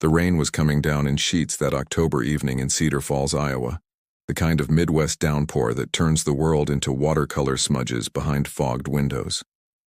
The rain was coming down in sheets that October evening in Cedar Falls, Iowa, the kind of Midwest downpour that turns the world into watercolor smudges behind fogged windows.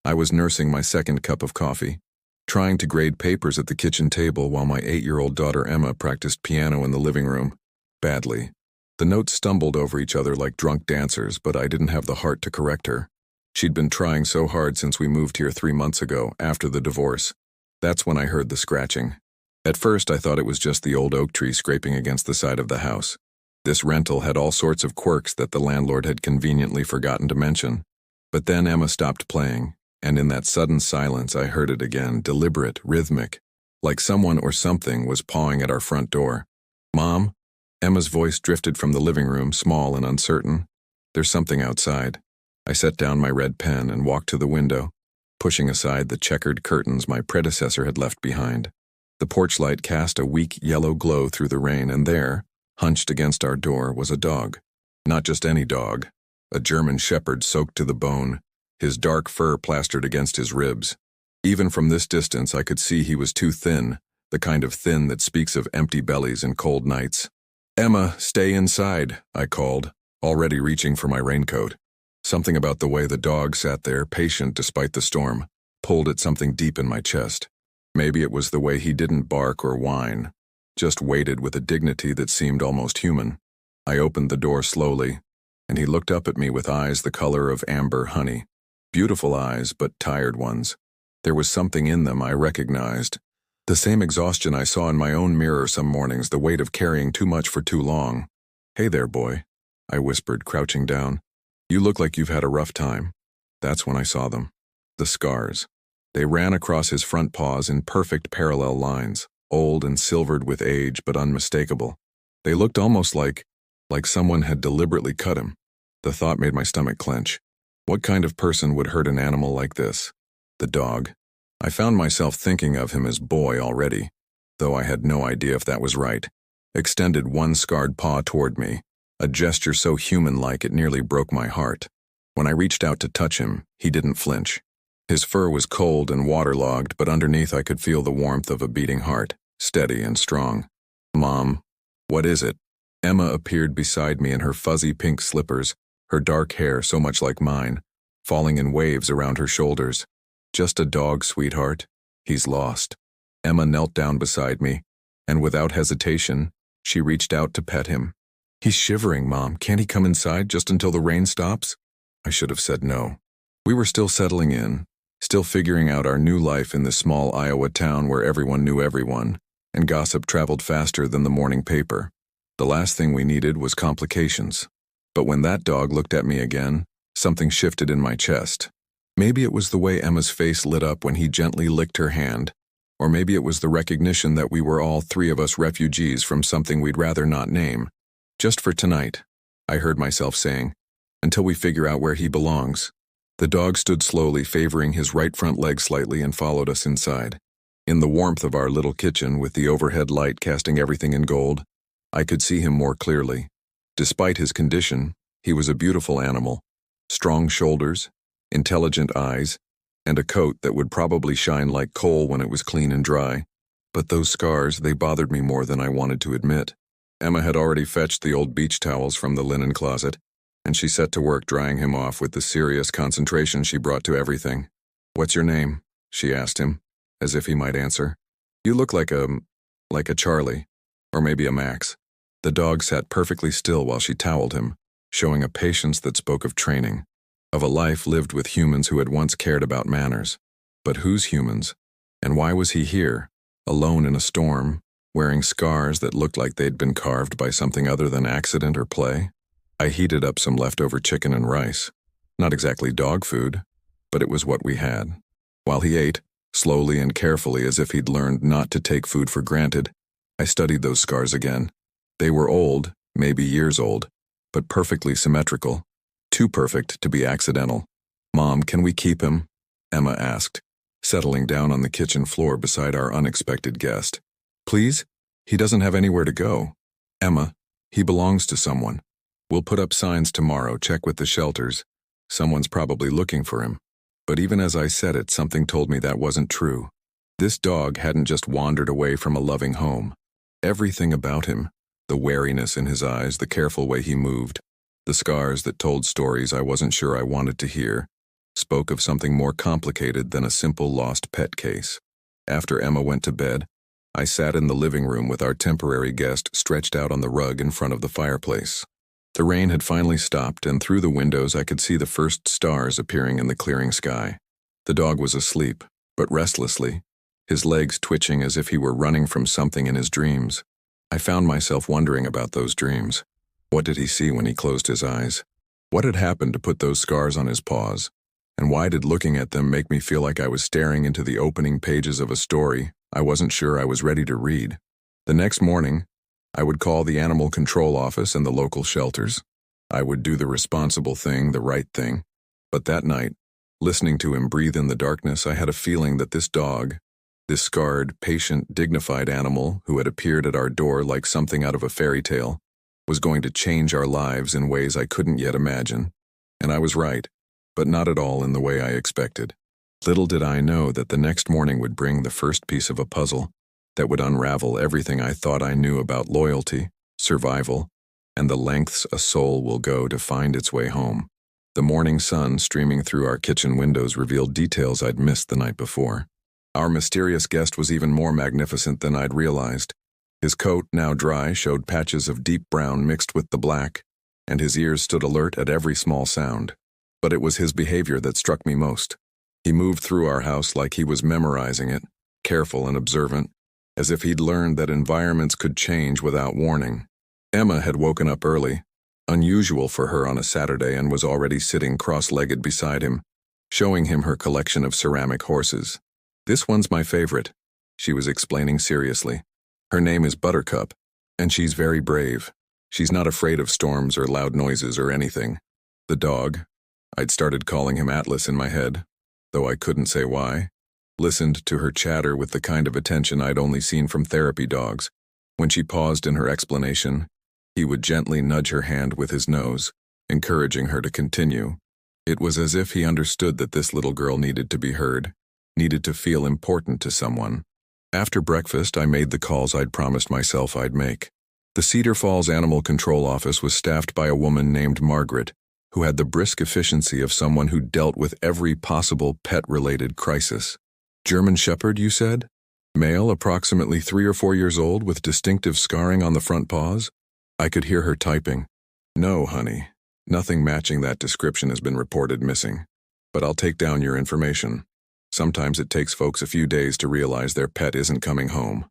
I was nursing my second cup of coffee, trying to grade papers at the kitchen table while my 8-year-old daughter Emma practiced piano in the living room. Badly. The notes stumbled over each other like drunk dancers, but I didn't have the heart to correct her. She'd been trying so hard since we moved here 3 months ago, after the divorce. That's when I heard the scratching. At first, I thought it was just the old oak tree scraping against the side of the house. This rental had all sorts of quirks that the landlord had conveniently forgotten to mention. But then Emma stopped playing, and in that sudden silence I heard it again, deliberate, rhythmic, like someone or something was pawing at our front door. "Mom?" Emma's voice drifted from the living room, small and uncertain. "There's something outside." I set down my red pen and walked to the window, pushing aside the checkered curtains my predecessor had left behind. The porch light cast a weak yellow glow through the rain, and there, hunched against our door, was a dog. Not just any dog. A German shepherd soaked to the bone, his dark fur plastered against his ribs. Even from this distance I could see he was too thin, the kind of thin that speaks of empty bellies and cold nights. "Emma, stay inside," I called, already reaching for my raincoat. Something about the way the dog sat there, patient despite the storm, pulled at something deep in my chest. Maybe it was the way he didn't bark or whine, just waited with a dignity that seemed almost human. I opened the door slowly, and he looked up at me with eyes the color of amber honey. Beautiful eyes, but tired ones. There was something in them I recognized. The same exhaustion I saw in my own mirror some mornings, the weight of carrying too much for too long. "Hey there, boy," I whispered, crouching down. "You look like you've had a rough time." That's when I saw them. The scars. They ran across his front paws in perfect parallel lines, old and silvered with age, but unmistakable. They looked almost like someone had deliberately cut him. The thought made my stomach clench. What kind of person would hurt an animal like this? The dog. I found myself thinking of him as boy already, though I had no idea if that was right. Extended one scarred paw toward me, a gesture so human-like it nearly broke my heart. When I reached out to touch him, he didn't flinch. His fur was cold and waterlogged, but underneath I could feel the warmth of a beating heart, steady and strong. "Mom, what is it?" Emma appeared beside me in her fuzzy pink slippers, her dark hair so much like mine, falling in waves around her shoulders. "Just a dog, sweetheart. He's lost." Emma knelt down beside me, and without hesitation, she reached out to pet him. "He's shivering, Mom. Can't he come inside just until the rain stops?" I should have said no. We were still settling in, still figuring out our new life in this small Iowa town where everyone knew everyone, and gossip traveled faster than the morning paper. The last thing we needed was complications. But when that dog looked at me again, something shifted in my chest. Maybe it was the way Emma's face lit up when he gently licked her hand, or maybe it was the recognition that we were all three of us refugees from something we'd rather not name. "Just for tonight," I heard myself saying, "until we figure out where he belongs." The dog stood slowly, favoring his right front leg slightly, and followed us inside. In the warmth of our little kitchen, with the overhead light casting everything in gold, I could see him more clearly. Despite his condition, he was a beautiful animal. Strong shoulders, intelligent eyes, and a coat that would probably shine like coal when it was clean and dry. But those scars, they bothered me more than I wanted to admit. Emma had already fetched the old beach towels from the linen closet, and she set to work drying him off with the serious concentration she brought to everything. "What's your name?" she asked him, as if he might answer. "You look like a Charlie, or maybe a Max." The dog sat perfectly still while she toweled him, showing a patience that spoke of training, of a life lived with humans who had once cared about manners. But whose humans? And why was he here, alone in a storm, wearing scars that looked like they'd been carved by something other than accident or play? I heated up some leftover chicken and rice. Not exactly dog food, but it was what we had. While he ate, slowly and carefully as if he'd learned not to take food for granted, I studied those scars again. They were old, maybe years old, but perfectly symmetrical. Too perfect to be accidental. "Mom, can we keep him?" Emma asked, settling down on the kitchen floor beside our unexpected guest. "Please? He doesn't have anywhere to go." "Emma, he belongs to someone. We'll put up signs tomorrow, check with the shelters. Someone's probably looking for him." But even as I said it, something told me that wasn't true. This dog hadn't just wandered away from a loving home. Everything about him, the wariness in his eyes, the careful way he moved, the scars that told stories I wasn't sure I wanted to hear, spoke of something more complicated than a simple lost pet case. After Emma went to bed, I sat in the living room with our temporary guest stretched out on the rug in front of the fireplace. The rain had finally stopped, and through the windows I could see the first stars appearing in the clearing sky. The dog was asleep, but restlessly, his legs twitching as if he were running from something in his dreams. I found myself wondering about those dreams. What did he see when he closed his eyes? What had happened to put those scars on his paws? And why did looking at them make me feel like I was staring into the opening pages of a story I wasn't sure I was ready to read? The next morning, I would call the animal control office and the local shelters. I would do the responsible thing, the right thing. But that night, listening to him breathe in the darkness, I had a feeling that this dog, this scarred, patient, dignified animal who had appeared at our door like something out of a fairy tale, was going to change our lives in ways I couldn't yet imagine. And I was right, but not at all in the way I expected. Little did I know that the next morning would bring the first piece of a puzzle that would unravel everything I thought I knew about loyalty, survival, and the lengths a soul will go to find its way home. The morning sun streaming through our kitchen windows revealed details I'd missed the night before. Our mysterious guest was even more magnificent than I'd realized. His coat, now dry, showed patches of deep brown mixed with the black, and his ears stood alert at every small sound. But it was his behavior that struck me most. He moved through our house like he was memorizing it, careful and observant, as if he'd learned that environments could change without warning. Emma had woken up early, unusual for her on a Saturday, and was already sitting cross-legged beside him, showing him her collection of ceramic horses. "This one's my favorite," she was explaining seriously. "Her name is Buttercup, and she's very brave. She's not afraid of storms or loud noises or anything." The dog, I'd started calling him Atlas in my head, though I couldn't say why, listened to her chatter with the kind of attention I'd only seen from therapy dogs. When she paused in her explanation, he would gently nudge her hand with his nose, encouraging her to continue. It was as if he understood that this little girl needed to be heard, needed to feel important to someone. After breakfast, I made the calls I'd promised myself I'd make. The Cedar Falls Animal Control Office was staffed by a woman named Margaret, who had the brisk efficiency of someone who dealt with every possible pet-related crisis. "German Shepherd, you said? Male, approximately 3 or 4 years old, with distinctive scarring on the front paws?" I could hear her typing. "No, honey. Nothing matching that description has been reported missing. But I'll take down your information. Sometimes it takes folks a few days to realize their pet isn't coming home."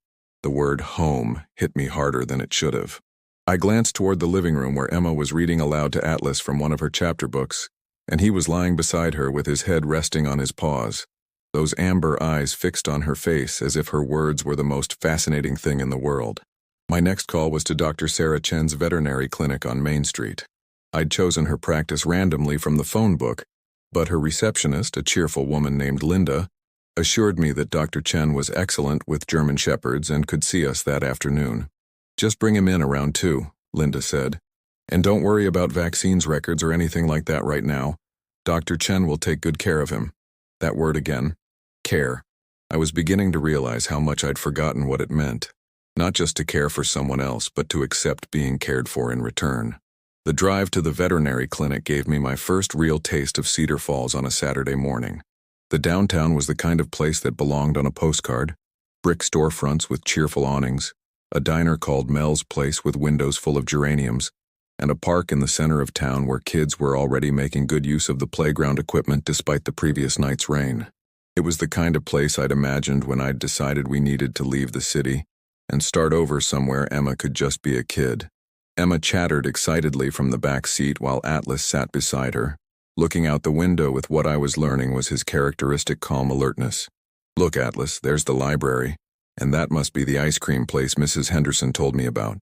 The word home hit me harder than it should have. I glanced toward the living room where Emma was reading aloud to Atlas from one of her chapter books, and he was lying beside her with his head resting on his paws, those amber eyes fixed on her face as if her words were the most fascinating thing in the world. My next call was to Dr. Sarah Chen's veterinary clinic on Main Street. I'd chosen her practice randomly from the phone book, but her receptionist, a cheerful woman named Linda, assured me that Dr. Chen was excellent with German Shepherds and could see us that afternoon. "Just bring him in around 2, Linda said. "And don't worry about vaccines records or anything like that right now. Dr. Chen will take good care of him." That word again. Care. I was beginning to realize how much I'd forgotten what it meant. Not just to care for someone else, but to accept being cared for in return. The drive to the veterinary clinic gave me my first real taste of Cedar Falls on a Saturday morning. The downtown was the kind of place that belonged on a postcard. Brick storefronts with cheerful awnings, a diner called Mel's Place with windows full of geraniums, and a park in the center of town where kids were already making good use of the playground equipment despite the previous night's rain. It was the kind of place I'd imagined when I'd decided we needed to leave the city and start over somewhere Emma could just be a kid. Emma chattered excitedly from the back seat while Atlas sat beside her, looking out the window with what I was learning was his characteristic calm alertness. "Look, Atlas, there's the library, and that must be the ice cream place Mrs. Henderson told me about.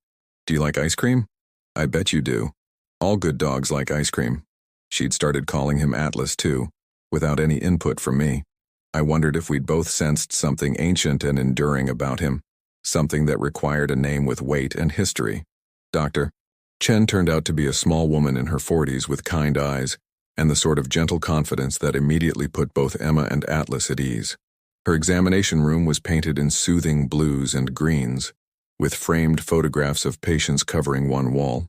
Do you like ice cream?" "I bet you do. All good dogs like ice cream." She'd started calling him Atlas too, without any input from me. I wondered if we'd both sensed something ancient and enduring about him, something that required a name with weight and history. Dr. Chen turned out to be a small woman in her 40s with kind eyes and the sort of gentle confidence that immediately put both Emma and Atlas at ease. Her examination room was painted in soothing blues and greens, with framed photographs of patients covering one wall,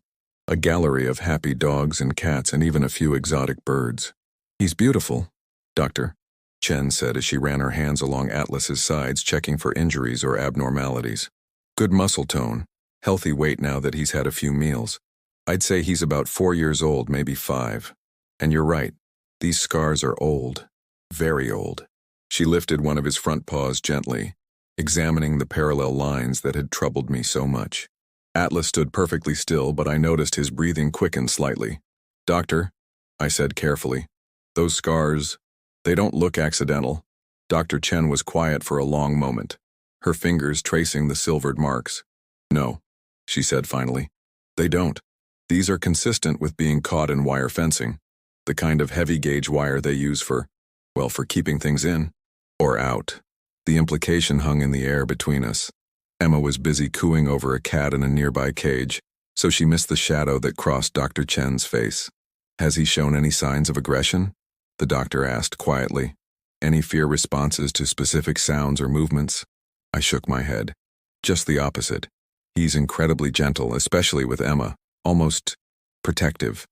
a gallery of happy dogs and cats and even a few exotic birds. "He's beautiful, Doctor," Chen said as she ran her hands along Atlas's sides, checking for injuries or abnormalities. "Good muscle tone, healthy weight now that he's had a few meals. I'd say he's about 4 years old, maybe 5. And you're right, these scars are old, very old." She lifted one of his front paws gently, examining the parallel lines that had troubled me so much. Atlas stood perfectly still, but I noticed his breathing quicken slightly. "Doctor," I said carefully, "those scars, they don't look accidental." Dr. Chen was quiet for a long moment, her fingers tracing the silvered marks. "No," she said finally, "they don't. These are consistent with being caught in wire fencing, the kind of heavy-gauge wire they use for keeping things in or out." The implication hung in the air between us. Emma was busy cooing over a cat in a nearby cage, so she missed the shadow that crossed Dr. Chen's face. "Has he shown any signs of aggression?" the doctor asked quietly. "Any fear responses to specific sounds or movements?" I shook my head. "Just the opposite. He's incredibly gentle, especially with Emma, almost protective."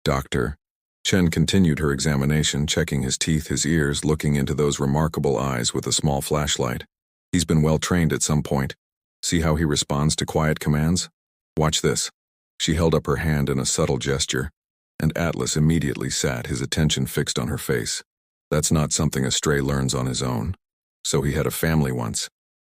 Doctor." Chen continued her examination, checking his teeth, his ears, looking into those remarkable eyes with a small flashlight. "He's been well trained at some point. See how he responds to quiet commands? Watch this." She held up her hand in a subtle gesture, and Atlas immediately sat, his attention fixed on her face. "That's not something a stray learns on his own. So he had a family once."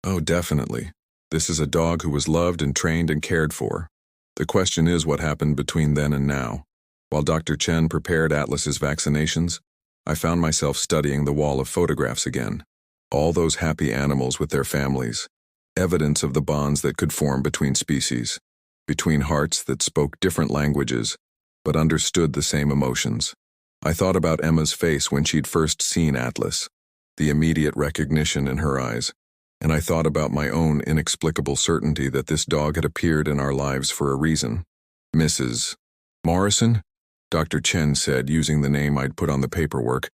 "Oh, definitely. This is a dog who was loved and trained and cared for. The question is what happened between then and now." While Dr. Chen prepared Atlas's vaccinations, I found myself studying the wall of photographs again. All those happy animals with their families, evidence of the bonds that could form between species, between hearts that spoke different languages, but understood the same emotions. I thought about Emma's face when she'd first seen Atlas, the immediate recognition in her eyes, and I thought about my own inexplicable certainty that this dog had appeared in our lives for a reason. "Mrs. Morrison?" Dr. Chen said, using the name I'd put on the paperwork,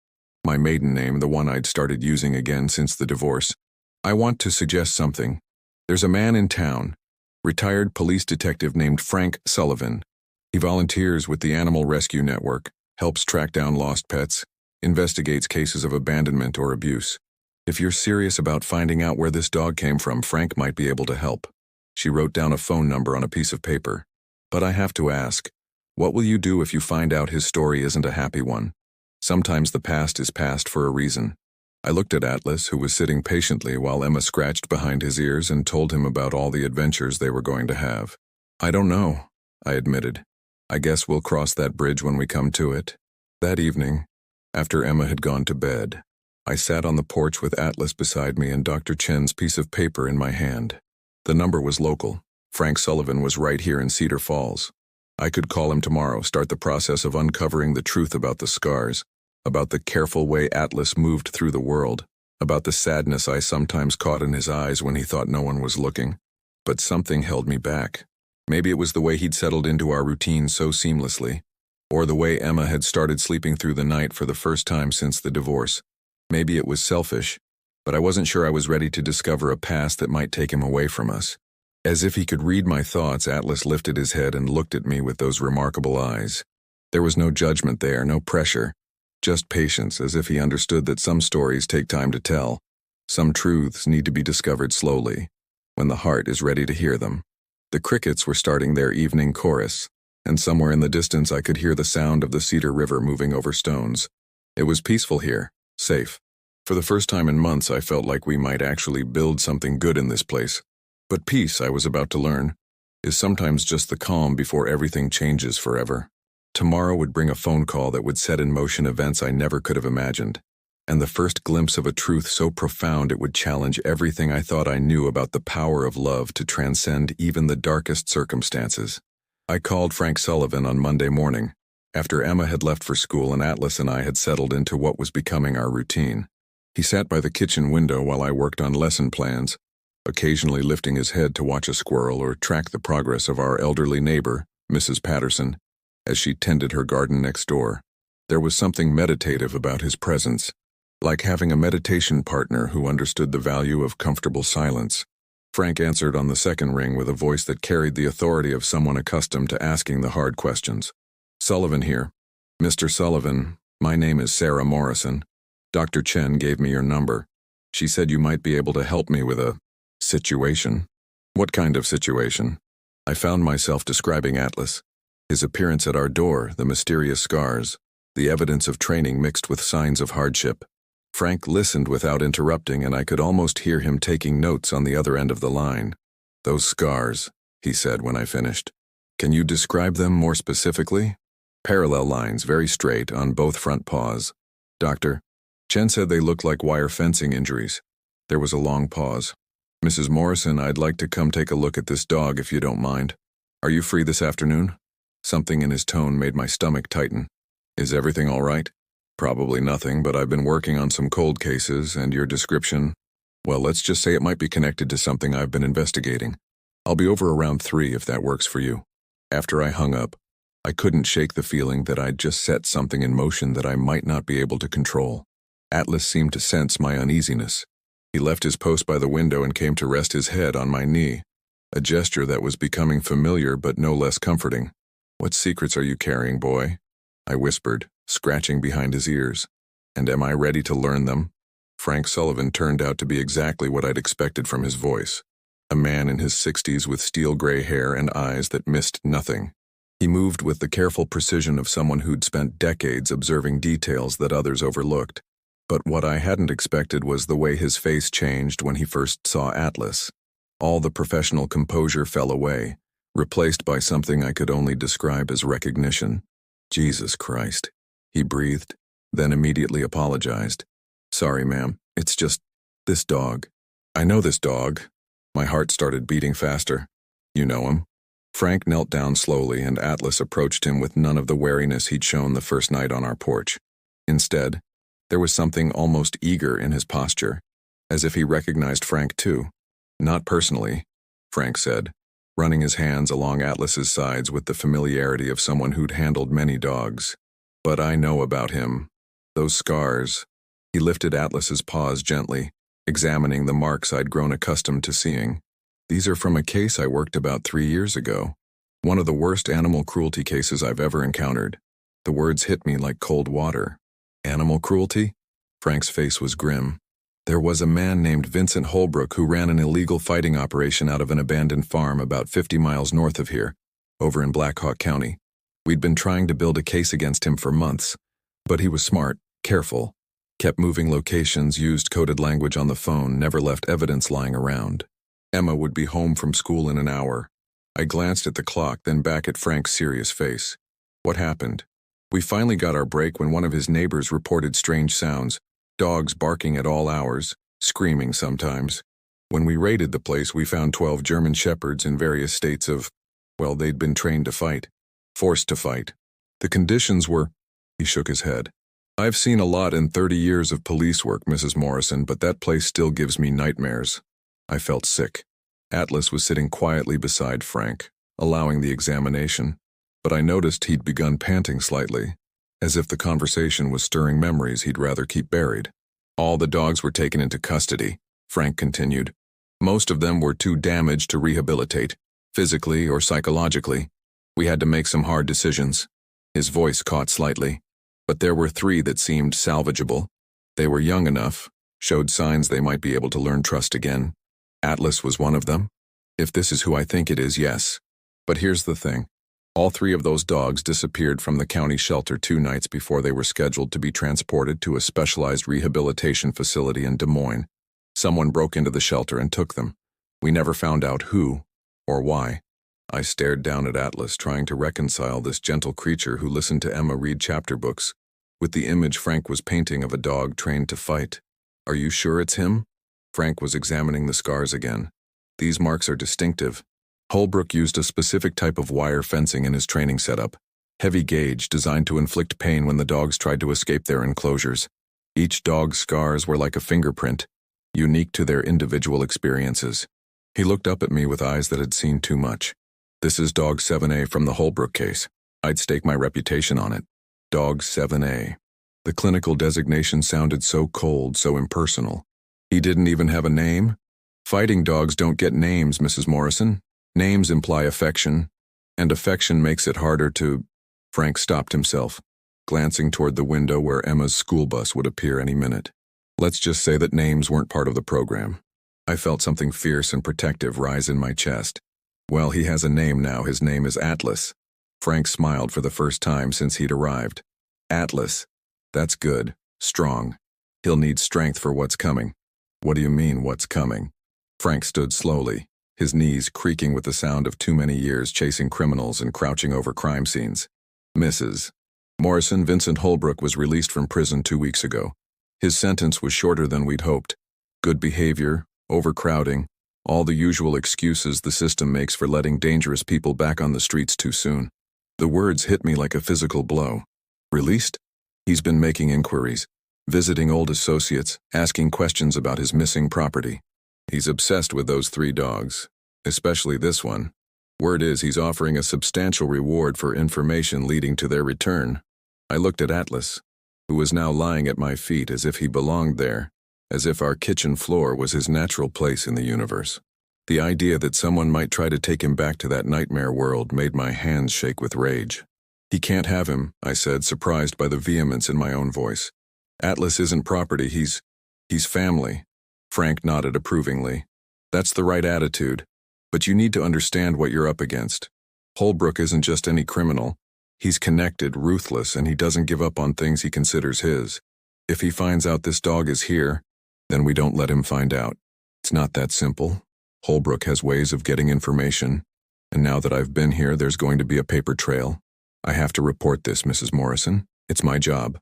my maiden name, the one I'd started using again since the divorce. "I want to suggest something. There's a man in town, retired police detective named Frank Sullivan. He volunteers with the Animal Rescue Network, helps track down lost pets, investigates cases of abandonment or abuse. If you're serious about finding out where this dog came from, Frank might be able to help." She wrote down a phone number on a piece of paper. "But I have to ask, what will you do if you find out his story isn't a happy one? Sometimes the past is past for a reason." I looked at Atlas, who was sitting patiently while Emma scratched behind his ears and told him about all the adventures they were going to have. "I don't know," I admitted. "I guess we'll cross that bridge when we come to it." That evening, after Emma had gone to bed, I sat on the porch with Atlas beside me and Dr. Chen's piece of paper in my hand. The number was local. Frank Sullivan was right here in Cedar Falls. I could call him tomorrow, start the process of uncovering the truth about the scars, about the careful way Atlas moved through the world, about the sadness I sometimes caught in his eyes when he thought no one was looking. But something held me back. Maybe it was the way he'd settled into our routine so seamlessly, or the way Emma had started sleeping through the night for the first time since the divorce. Maybe it was selfish, but I wasn't sure I was ready to discover a past that might take him away from us. As if he could read my thoughts, Atlas lifted his head and looked at me with those remarkable eyes. There was no judgment there, no pressure, just patience, as if he understood that some stories take time to tell. Some truths need to be discovered slowly, when the heart is ready to hear them. The crickets were starting their evening chorus, and somewhere in the distance I could hear the sound of the Cedar River moving over stones. It was peaceful here, safe. For the first time in months, I felt like we might actually build something good in this place. But peace, I was about to learn, is sometimes just the calm before everything changes forever. Tomorrow would bring a phone call that would set in motion events I never could have imagined, and the first glimpse of a truth so profound it would challenge everything I thought I knew about the power of love to transcend even the darkest circumstances. I called Frank Sullivan on Monday morning, after Emma had left for school and Atlas and I had settled into what was becoming our routine. He sat by the kitchen window while I worked on lesson plans, occasionally lifting his head to watch a squirrel or track the progress of our elderly neighbor, Mrs. Patterson, as she tended her garden next door. There was something meditative about his presence, Like having a meditation partner who understood the value of comfortable silence. Frank answered on the second ring with a voice that carried the authority of someone accustomed to asking the hard questions. Sullivan here. Mr. Sullivan, my name is Sarah Morrison. Dr. Chen gave me your number. She said you might be able to help me with a situation. What kind of situation? I found myself describing Atlas. His appearance at our door, the mysterious scars, the evidence of training mixed with signs of hardship. Frank listened without interrupting, and I could almost hear him taking notes on the other end of the line. Those scars, he said when I finished. Can you describe them more specifically? Parallel lines, very straight, on both front paws. Doctor, Chen said they looked like wire fencing injuries. There was a long pause. Mrs. Morrison, I'd like to come take a look at this dog if you don't mind. Are you free this afternoon? Something in his tone made my stomach tighten. Is everything all right? Probably nothing, but I've been working on some cold cases, and your description, well, let's just say it might be connected to something I've been investigating. I'll be over around 3 if that works for you. After I hung up, I couldn't shake the feeling that I'd just set something in motion that I might not be able to control. Atlas seemed to sense my uneasiness. He left his post by the window and came to rest his head on my knee, a gesture that was becoming familiar but no less comforting. What secrets are you carrying, boy? I whispered, scratching behind his ears. And am I ready to learn them? Frank Sullivan turned out to be exactly what I'd expected from his voice. A man in his 60s with steel-gray hair and eyes that missed nothing. He moved with the careful precision of someone who'd spent decades observing details that others overlooked. But what I hadn't expected was the way his face changed when he first saw Atlas. All the professional composure fell away, replaced by something I could only describe as recognition. Jesus Christ, he breathed, then immediately apologized. Sorry, ma'am, it's just this dog. I know this dog. My heart started beating faster. You know him? Frank knelt down slowly, and Atlas approached him with none of the wariness he'd shown the first night on our porch. Instead, there was something almost eager in his posture, as if he recognized Frank too. Not personally, Frank said, running his hands along Atlas's sides with the familiarity of someone who'd handled many dogs. But I know about him. Those scars. He lifted Atlas's paws gently, examining the marks I'd grown accustomed to seeing. These are from a case I worked about 3 years ago. One of the worst animal cruelty cases I've ever encountered. The words hit me like cold water. Animal cruelty? Frank's face was grim. There was a man named Vincent Holbrook who ran an illegal fighting operation out of an abandoned farm about 50 miles north of here, over in Black Hawk County. We'd been trying to build a case against him for months, but he was smart, careful, kept moving locations, used coded language on the phone, never left evidence lying around. Emma would be home from school in an hour. I glanced at the clock, then back at Frank's serious face. What happened? We finally got our break when one of his neighbors reported strange sounds, dogs barking at all hours, screaming sometimes. When we raided the place, we found 12 German shepherds in various states of, well, they'd been trained to fight, forced to fight. The conditions were, he shook his head. I've seen a lot in 30 years of police work, Mrs. Morrison, but that place still gives me nightmares. I felt sick. Atlas was sitting quietly beside Frank, allowing the examination, but I noticed he'd begun panting slightly, as if the conversation was stirring memories he'd rather keep buried. All the dogs were taken into custody, Frank continued. Most of them were too damaged to rehabilitate, physically or psychologically. We had to make some hard decisions. His voice caught slightly, but there were 3 that seemed salvageable. They were young enough, showed signs they might be able to learn trust again. Atlas was one of them. If this is who I think it is, yes. But here's the thing. All 3 of those dogs disappeared from the county shelter 2 nights before they were scheduled to be transported to a specialized rehabilitation facility in Des Moines. Someone broke into the shelter and took them. We never found out who or why. I stared down at Atlas, trying to reconcile this gentle creature who listened to Emma read chapter books with the image Frank was painting of a dog trained to fight. Are you sure it's him? Frank was examining the scars again. These marks are distinctive. Holbrook used a specific type of wire fencing in his training setup, heavy gauge designed to inflict pain when the dogs tried to escape their enclosures. Each dog's scars were like a fingerprint, unique to their individual experiences. He looked up at me with eyes that had seen too much. This is Dog 7A from the Holbrook case. I'd stake my reputation on it. Dog 7A. The clinical designation sounded so cold, so impersonal. He didn't even have a name? Fighting dogs don't get names, Mrs. Morrison. Names imply affection, and affection makes it harder to... Frank stopped himself, glancing toward the window where Emma's school bus would appear any minute. Let's just say that names weren't part of the program. I felt something fierce and protective rise in my chest. Well, he has a name now. His name is Atlas. Frank smiled for the first time since he'd arrived. Atlas. That's good. Strong. He'll need strength for what's coming. What do you mean, what's coming? Frank stood slowly, his knees creaking with the sound of too many years chasing criminals and crouching over crime scenes. Mrs. Morrison, Vincent Holbrook was released from prison 2 weeks ago. His sentence was shorter than we'd hoped. Good behavior, overcrowding, all the usual excuses the system makes for letting dangerous people back on the streets too soon. The words hit me like a physical blow. Released? He's been making inquiries, visiting old associates, asking questions about his missing property. He's obsessed with those 3 dogs, especially this one. Word is he's offering a substantial reward for information leading to their return. I looked at Atlas, who was now lying at my feet as if he belonged there, as if our kitchen floor was his natural place in the universe. The idea that someone might try to take him back to that nightmare world made my hands shake with rage. He can't have him, I said, surprised by the vehemence in my own voice. Atlas isn't property, he's family. Frank nodded approvingly. That's the right attitude. But you need to understand what you're up against. Holbrook isn't just any criminal. He's connected, ruthless, and he doesn't give up on things he considers his. If he finds out this dog is here, then we don't let him find out. It's not that simple. Holbrook has ways of getting information, and now that I've been here, there's going to be a paper trail. I have to report this, Mrs. Morrison. It's my job.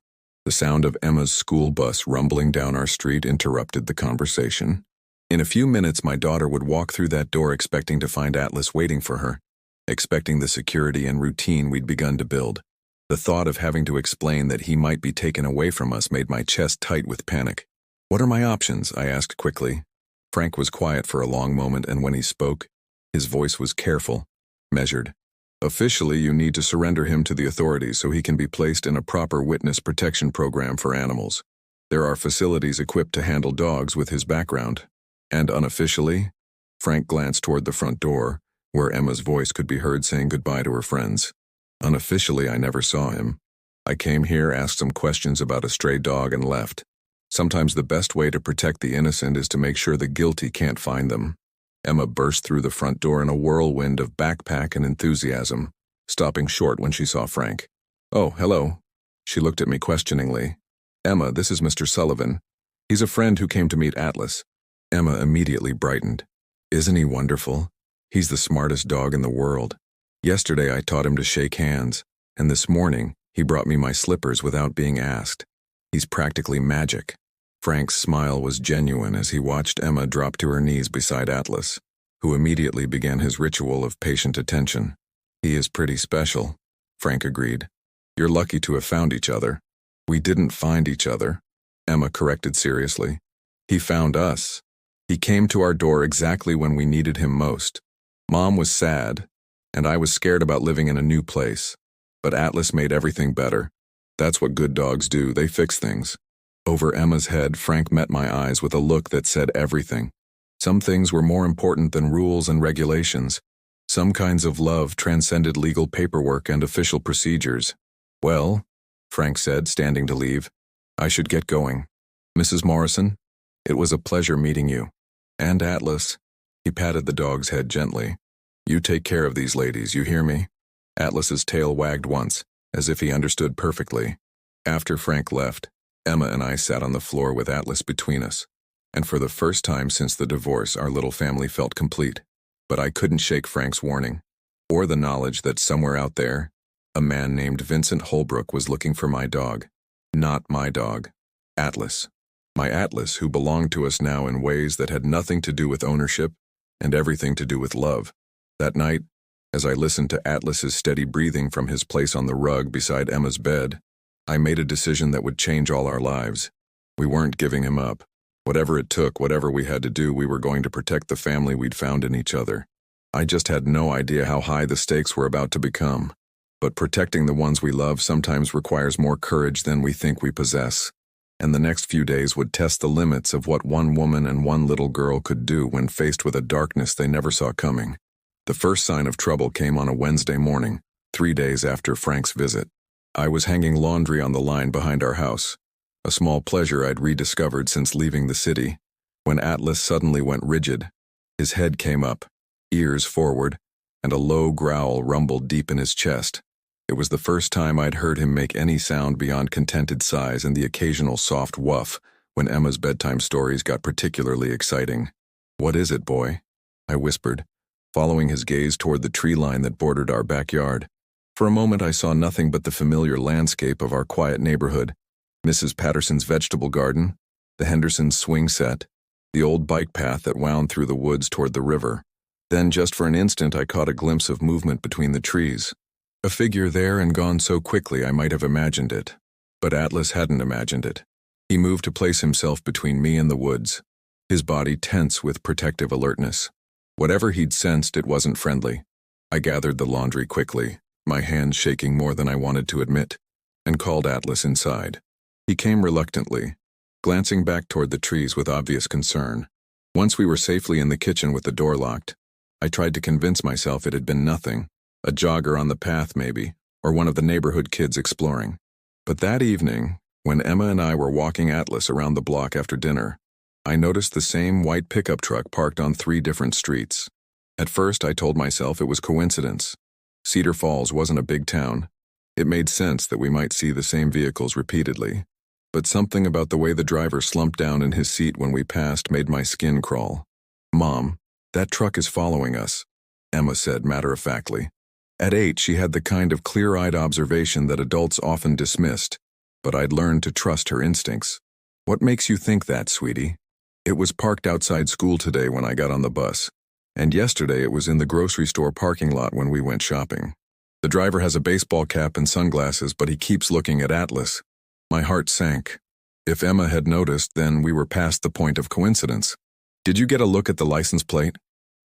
The sound of Emma's school bus rumbling down our street interrupted the conversation. In a few minutes, my daughter would walk through that door expecting to find Atlas waiting for her, expecting the security and routine we'd begun to build. The thought of having to explain that he might be taken away from us made my chest tight with panic. What are my options? I asked quickly. Frank was quiet for a long moment, and when he spoke, his voice was careful, measured. Officially, you need to surrender him to the authorities so he can be placed in a proper witness protection program for animals. There are facilities equipped to handle dogs with his background. And unofficially, Frank glanced toward the front door, where Emma's voice could be heard saying goodbye to her friends. Unofficially, I never saw him. I came here, asked some questions about a stray dog, and left. Sometimes the best way to protect the innocent is to make sure the guilty can't find them. Emma burst through the front door in a whirlwind of backpack and enthusiasm, stopping short when she saw Frank. Oh, hello. She looked at me questioningly. Emma, this is Mr. Sullivan. He's a friend who came to meet Atlas. Emma immediately brightened. Isn't he wonderful? He's the smartest dog in the world. Yesterday I taught him to shake hands, and this morning he brought me my slippers without being asked. He's practically magic. Frank's smile was genuine as he watched Emma drop to her knees beside Atlas, who immediately began his ritual of patient attention. He is pretty special, Frank agreed. You're lucky to have found each other. We didn't find each other, Emma corrected seriously. He found us. He came to our door exactly when we needed him most. Mom was sad, and I was scared about living in a new place. But Atlas made everything better. That's what good dogs do, they fix things. Over Emma's head, Frank met my eyes with a look that said everything. Some things were more important than rules and regulations. Some kinds of love transcended legal paperwork and official procedures. Well, Frank said, standing to leave, I should get going. Mrs. Morrison, it was a pleasure meeting you. And Atlas. He patted the dog's head gently. You take care of these ladies, you hear me? Atlas's tail wagged once, as if he understood perfectly. After Frank left, Emma and I sat on the floor with Atlas between us, and for the first time since the divorce, our little family felt complete. But I couldn't shake Frank's warning, or the knowledge that somewhere out there, a man named Vincent Holbrook was looking for my dog. Not my dog. Atlas. My Atlas, who belonged to us now in ways that had nothing to do with ownership and everything to do with love. That night, as I listened to Atlas's steady breathing from his place on the rug beside Emma's bed, I made a decision that would change all our lives. We weren't giving him up. Whatever it took, whatever we had to do, we were going to protect the family we'd found in each other. I just had no idea how high the stakes were about to become. But protecting the ones we love sometimes requires more courage than we think we possess. And the next few days would test the limits of what one woman and one little girl could do when faced with a darkness they never saw coming. The first sign of trouble came on a Wednesday morning, 3 days after Frank's visit. I was hanging laundry on the line behind our house, a small pleasure I'd rediscovered since leaving the city, when Atlas suddenly went rigid. His head came up, ears forward, and a low growl rumbled deep in his chest. It was the first time I'd heard him make any sound beyond contented sighs and the occasional soft woof when Emma's bedtime stories got particularly exciting. "What is it, boy?" I whispered, following his gaze toward the tree line that bordered our backyard. For a moment I saw nothing but the familiar landscape of our quiet neighborhood, Mrs. Patterson's vegetable garden, the Hendersons' swing set, the old bike path that wound through the woods toward the river. Then just for an instant I caught a glimpse of movement between the trees. A figure there and gone so quickly I might have imagined it. But Atlas hadn't imagined it. He moved to place himself between me and the woods, his body tense with protective alertness. Whatever he'd sensed, it wasn't friendly. I gathered the laundry quickly, my hands shaking more than I wanted to admit, and called Atlas inside. He came reluctantly, glancing back toward the trees with obvious concern. Once we were safely in the kitchen with the door locked, I tried to convince myself it had been nothing, a jogger on the path maybe, or one of the neighborhood kids exploring. But that evening, when Emma and I were walking Atlas around the block after dinner, I noticed the same white pickup truck parked on 3 different streets. At first I told myself it was coincidence. Cedar Falls wasn't a big town. It made sense that we might see the same vehicles repeatedly. But something about the way the driver slumped down in his seat when we passed made my skin crawl. "Mom, that truck is following us," Emma said matter-of-factly. At 8, she had the kind of clear-eyed observation that adults often dismissed, but I'd learned to trust her instincts. "What makes you think that, sweetie?" "It was parked outside school today when I got on the bus, and yesterday it was in the grocery store parking lot when we went shopping. The driver has a baseball cap and sunglasses, but he keeps looking at Atlas." My heart sank. If Emma had noticed, then we were past the point of coincidence. "Did you get a look at the license plate?"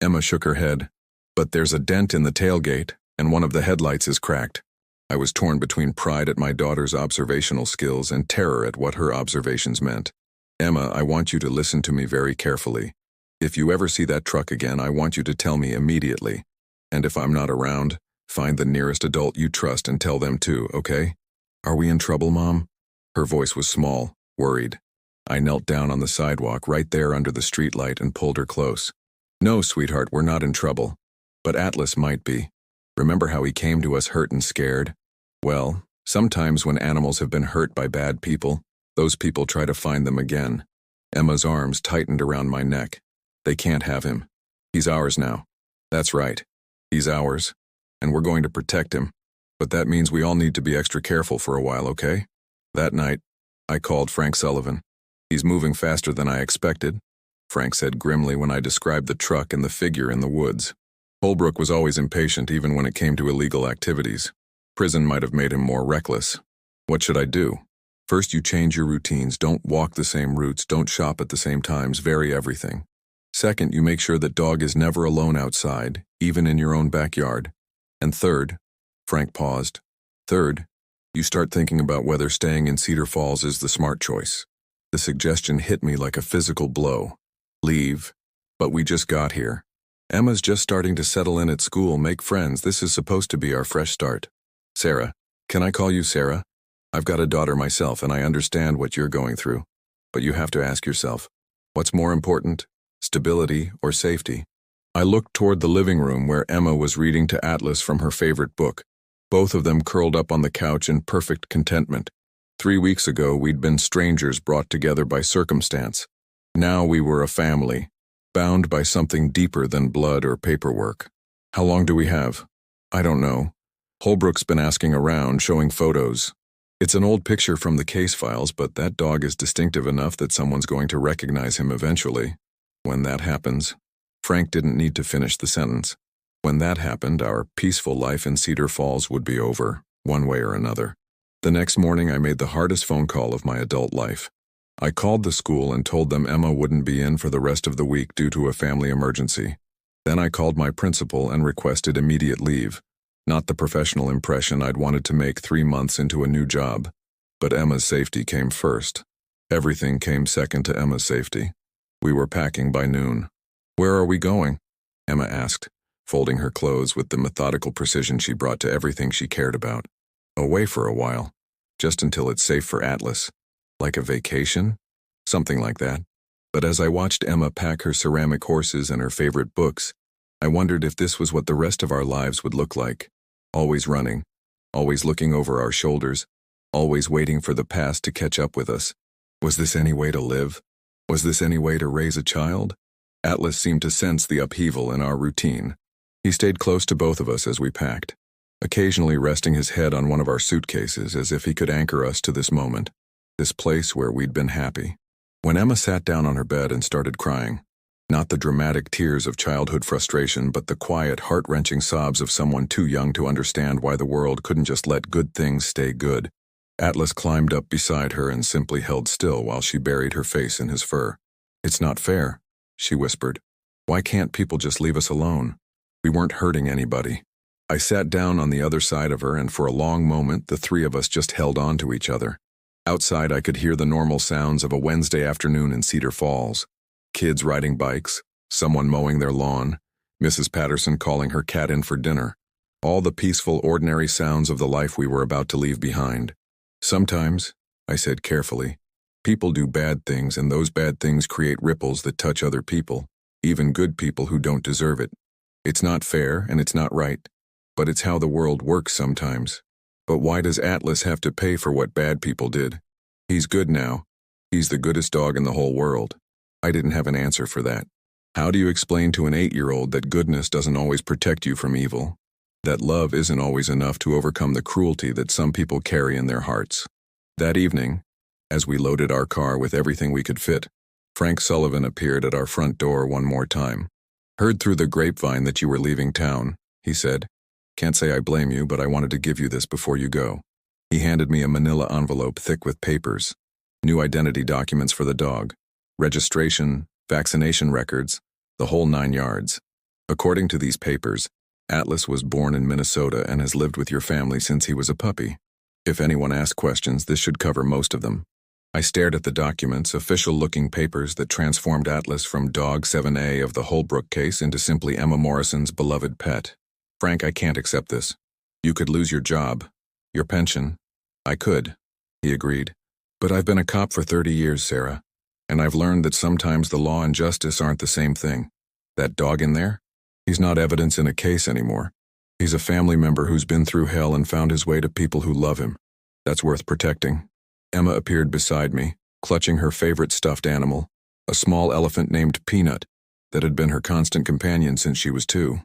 Emma shook her head. "But there's a dent in the tailgate, and one of the headlights is cracked." I was torn between pride at my daughter's observational skills and terror at what her observations meant. "Emma, I want you to listen to me very carefully. If you ever see that truck again, I want you to tell me immediately. And if I'm not around, find the nearest adult you trust and tell them too, okay?" "Are we in trouble, Mom?" Her voice was small, worried. I knelt down on the sidewalk right there under the streetlight and pulled her close. "No, sweetheart, we're not in trouble. But Atlas might be. Remember how he came to us hurt and scared? Well, sometimes when animals have been hurt by bad people, those people try to find them again." Emma's arms tightened around my neck. "They can't have him. He's ours now." "That's right. He's ours. And we're going to protect him. But that means we all need to be extra careful for a while, okay?" That night, I called Frank Sullivan. "He's moving faster than I expected," Frank said grimly when I described the truck and the figure in the woods. Holbrook was always impatient even when it came to illegal activities. Prison might have made him more reckless. "What should I do?" "First, you change your routines. Don't walk the same routes. Don't shop at the same times. Vary everything. Second, you make sure that dog is never alone outside, even in your own backyard. And third," Frank paused, "third, you start thinking about whether staying in Cedar Falls is the smart choice." The suggestion hit me like a physical blow. "Leave. But we just got here. Emma's just starting to settle in at school, make friends. This is supposed to be our fresh start. Sarah, can I call you Sarah? I've got a daughter myself and I understand what you're going through. But you have to ask yourself, what's more important, stability or safety?" I looked toward the living room where Emma was reading to Atlas from her favorite book, both of them curled up on the couch in perfect contentment. 3 weeks ago, we'd been strangers brought together by circumstance. Now we were a family, bound by something deeper than blood or paperwork. "How long do we have?" "I don't know. Holbrook's been asking around, showing photos. It's an old picture from the case files, but that dog is distinctive enough that someone's going to recognize him eventually. When that happens..." Frank didn't need to finish the sentence. When that happened, our peaceful life in Cedar Falls would be over, one way or another. The next morning, I made the hardest phone call of my adult life. I called the school and told them Emma wouldn't be in for the rest of the week due to a family emergency. Then I called my principal and requested immediate leave. Not the professional impression I'd wanted to make 3 months into a new job. But Emma's safety came first. Everything came second to Emma's safety. We were packing by noon. "Where are we going?" Emma asked, folding her clothes with the methodical precision she brought to everything she cared about. "Away for a while. Just until it's safe for Atlas. Like a vacation? Something like that." But as I watched Emma pack her ceramic horses and her favorite books, I wondered if this was what the rest of our lives would look like. Always running, always looking over our shoulders, always waiting for the past to catch up with us. Was this any way to live? Was this any way to raise a child? Atlas seemed to sense the upheaval in our routine. He stayed close to both of us as we packed, occasionally resting his head on one of our suitcases as if he could anchor us to this moment, this place where we'd been happy. When Emma sat down on her bed and started crying, not the dramatic tears of childhood frustration, but the quiet, heart-wrenching sobs of someone too young to understand why the world couldn't just let good things stay good, Atlas climbed up beside her and simply held still while she buried her face in his fur. "It's not fair," she whispered. "Why can't people just leave us alone? We weren't hurting anybody." I sat down on the other side of her, and for a long moment the three of us just held on to each other. Outside I could hear the normal sounds of a Wednesday afternoon in Cedar Falls. Kids riding bikes, someone mowing their lawn, Mrs. Patterson calling her cat in for dinner. All the peaceful, ordinary sounds of the life we were about to leave behind. "Sometimes," I said carefully, "people do bad things, and those bad things create ripples that touch other people, even good people who don't deserve it. It's not fair and it's not right, but it's how the world works sometimes. But why does Atlas have to pay for what bad people did? He's good now. He's the goodest dog in the whole world." I didn't have an answer for that. How do you explain to an 8-year-old that goodness doesn't always protect you from evil? That love isn't always enough to overcome the cruelty that some people carry in their hearts? That evening, as we loaded our car with everything we could fit, Frank Sullivan appeared at our front door one more time. "Heard through the grapevine that you were leaving town," he said. "Can't say I blame you, but I wanted to give you this before you go." He handed me a manila envelope thick with papers, new identity documents for the dog, registration, vaccination records, the whole 9 yards. "According to these papers, Atlas was born in Minnesota and has lived with your family since he was a puppy. If anyone asks questions, this should cover most of them." I stared at the documents, official-looking papers that transformed Atlas from Dog 7A of the Holbrook case into simply Emma Morrison's beloved pet. "Frank, I can't accept this. You could lose your job, your pension." "I could," he agreed. "But I've been a cop for 30 years, Sarah, and I've learned that sometimes the law and justice aren't the same thing. That dog in there? He's not evidence in a case anymore. He's a family member who's been through hell and found his way to people who love him. That's worth protecting." Emma appeared beside me, clutching her favorite stuffed animal, a small elephant named Peanut that had been her constant companion since she was 2.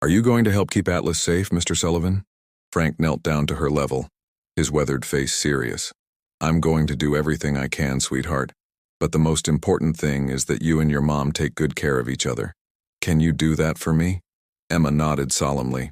"Are you going to help keep Atlas safe, Mr. Sullivan?" Frank knelt down to her level, his weathered face serious. "I'm going to do everything I can, sweetheart. But the most important thing is that you and your mom take good care of each other. Can you do that for me?" Emma nodded solemnly.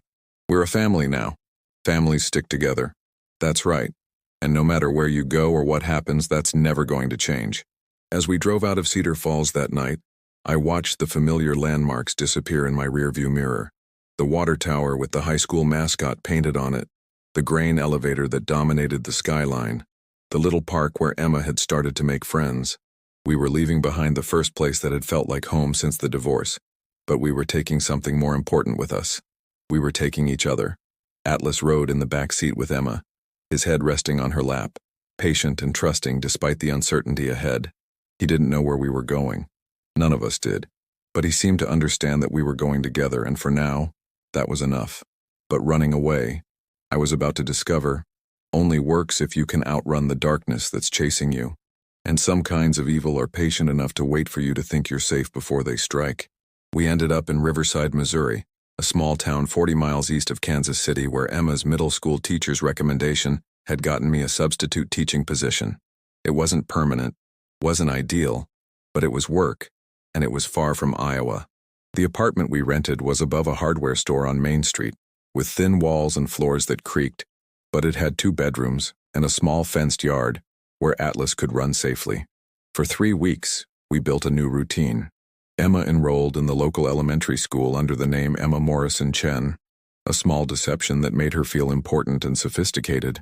"We're a family now. Families stick together." "That's right. And no matter where you go or what happens, that's never going to change." As we drove out of Cedar Falls that night, I watched the familiar landmarks disappear in my rearview mirror. The water tower with the high school mascot painted on it, the grain elevator that dominated the skyline, the little park where Emma had started to make friends. We were leaving behind the first place that had felt like home since the divorce, but we were taking something more important with us. We were taking each other. Atlas rode in the back seat with Emma, his head resting on her lap, patient and trusting despite the uncertainty ahead. He didn't know where we were going. None of us did. But he seemed to understand that we were going together, and for now, that was enough. But running away, I was about to discover, only works if you can outrun the darkness that's chasing you. And some kinds of evil are patient enough to wait for you to think you're safe before they strike. We ended up in Riverside, Missouri, a small town 40 miles east of Kansas City where Emma's middle school teacher's recommendation had gotten me a substitute teaching position. It wasn't permanent, wasn't ideal, but it was work, and it was far from Iowa. The apartment we rented was above a hardware store on Main Street, with thin walls and floors that creaked, but it had 2 bedrooms and a small fenced yard where Atlas could run safely. For 3 weeks, we built a new routine. Emma enrolled in the local elementary school under the name Emma Morrison Chen. a small deception that made her feel important and sophisticated.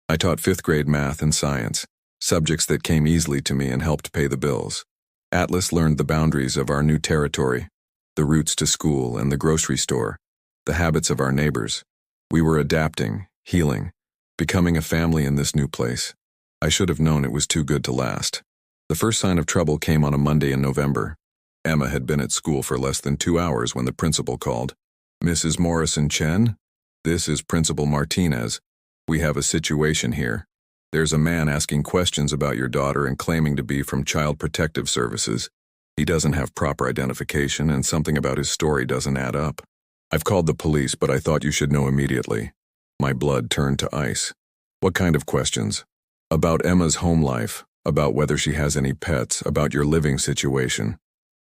I taught fifth-grade math and science, subjects that came easily to me and helped pay the bills. Atlas learned the boundaries of our new territory, the routes to school and the grocery store, the habits of our neighbors. We were adapting, healing, becoming a family in this new place. I should have known it was too good to last. The first sign of trouble came on a Monday in November. Emma had been at school for less than 2 hours when the principal called. "Mrs. Morrison-Chen? This is Principal Martinez. We have a situation here. There's a man asking questions about your daughter and claiming to be from Child Protective Services. He doesn't have proper identification and something about his story doesn't add up. I've called the police, but I thought you should know immediately." My blood turned to ice. "What kind of questions?" "About Emma's home life, about whether she has any pets, about your living situation.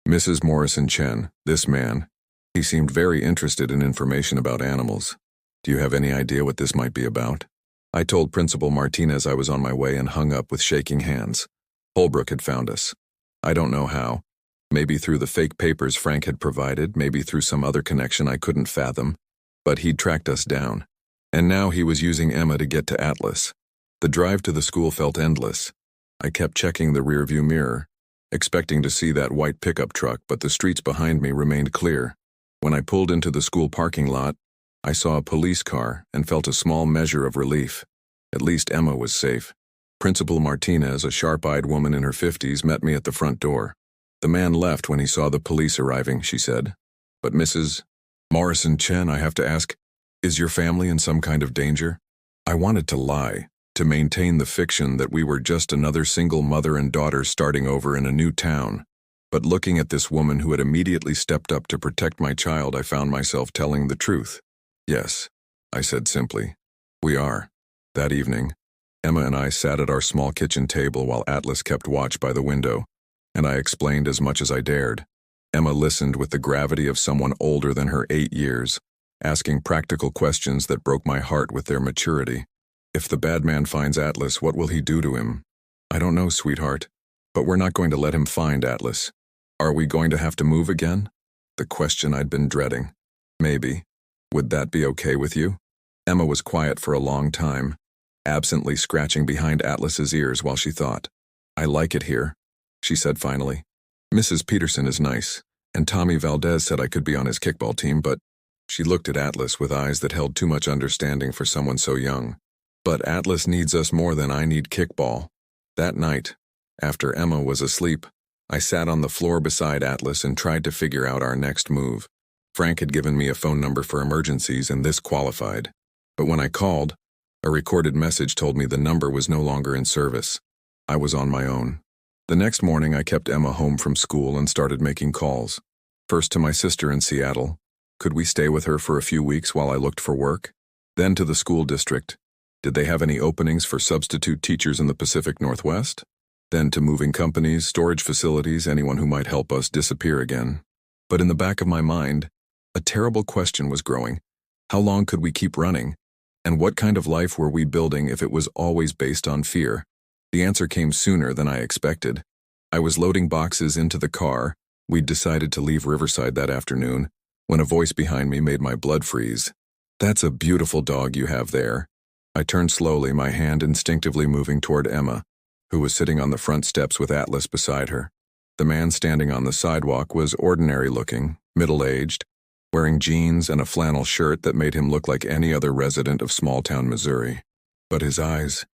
Mrs. Morrison-Chen, this man, he seemed very interested in information about animals. Do you have any idea what this might be about?" I told Principal Martinez I was on my way and hung up with shaking hands. Holbrook had found us. I don't know how. Maybe through the fake papers Frank had provided, maybe through some other connection I couldn't fathom. But he'd tracked us down. And now he was using Emma to get to Atlas. The drive to the school felt endless. I kept checking the rearview mirror, expecting to see that white pickup truck, but the streets behind me remained clear. When I pulled into the school parking lot, I saw a police car and felt a small measure of relief. At least Emma was safe. Principal Martinez, a sharp-eyed woman in her 50s, met me at the front door. "The man left when he saw the police arriving," she said. "But Mrs. Morrison-Chen, I have to ask, is your family in some kind of danger?" I wanted to lie, to maintain the fiction that we were just another single mother and daughter starting over in a new town. But looking at this woman who had immediately stepped up to protect my child, I found myself telling the truth. "Yes," I said simply. "We are." That evening, Emma and I sat at our small kitchen table while Atlas kept watch by the window, and I explained as much as I dared. Emma listened with the gravity of someone older than her 8 years, asking practical questions that broke my heart with their maturity. "If the bad man finds Atlas, what will he do to him?" "I don't know, sweetheart, but we're not going to let him find Atlas." "Are we going to have to move again?" The question I'd been dreading. "Maybe. Would that be okay with you?" Emma was quiet for a long time, absently scratching behind Atlas's ears while she thought. "I like it here," she said finally. "Mrs. Peterson is nice, and Tommy Valdez said I could be on his kickball team, but—" She looked at Atlas with eyes that held too much understanding for someone so young. "But Atlas needs us more than I need kickball." That night, after Emma was asleep, I sat on the floor beside Atlas and tried to figure out our next move. Frank had given me a phone number for emergencies, and this qualified. But when I called, a recorded message told me the number was no longer in service. I was on my own. The next morning, I kept Emma home from school and started making calls. First to my sister in Seattle. Could we stay with her for a few weeks while I looked for work? Then to the school district. Did they have any openings for substitute teachers in the Pacific Northwest? Then to moving companies, storage facilities, anyone who might help us disappear again. But in the back of my mind, a terrible question was growing. How long could we keep running? And what kind of life were we building if it was always based on fear? The answer came sooner than I expected. I was loading boxes into the car. We'd decided to leave Riverside that afternoon, when a voice behind me made my blood freeze. "That's a beautiful dog you have there." I turned slowly, my hand instinctively moving toward Emma, who was sitting on the front steps with Atlas beside her. The man standing on the sidewalk was ordinary-looking, middle-aged, wearing jeans and a flannel shirt that made him look like any other resident of small-town Missouri. But his eyes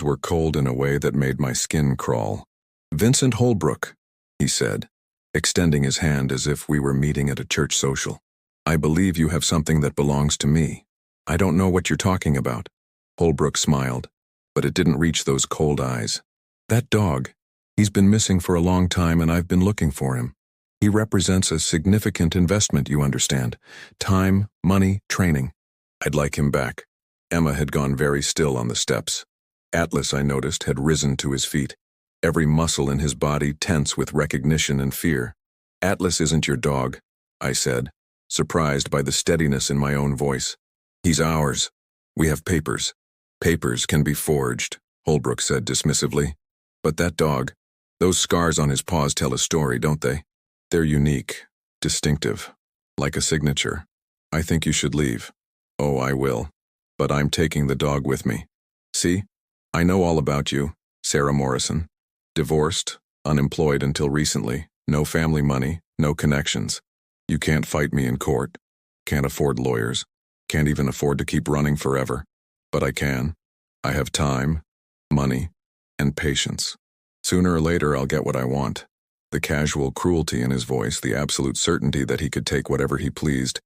were cold in a way that made my skin crawl. "Vincent Holbrook," he said, extending his hand as if we were meeting at a church social. "I believe you have something that belongs to me." "I don't know what you're talking about." Holbrook smiled, but it didn't reach those cold eyes. "That dog, he's been missing for a long time and I've been looking for him. He represents a significant investment, you understand. Time, money, training. I'd like him back." Emma had gone very still on the steps. Atlas, I noticed, had risen to his feet, every muscle in his body tense with recognition and fear. "Atlas isn't your dog," I said, surprised by the steadiness in my own voice. "He's ours. We have papers." "Papers can be forged," Holbrook said dismissively. "But that dog, those scars on his paws tell a story, don't they? They're unique, distinctive, like a signature. I think you should leave. Oh, I will. But I'm taking the dog with me. See? I know all about you, Sarah Morrison. Divorced, unemployed until recently, no family money, no connections. You can't fight me in court. Can't afford lawyers. Can't even afford to keep running forever. But I can. I have time, money, and patience. Sooner or later I'll get what I want. The casual cruelty in his voice, the absolute certainty that he could take whatever he pleased,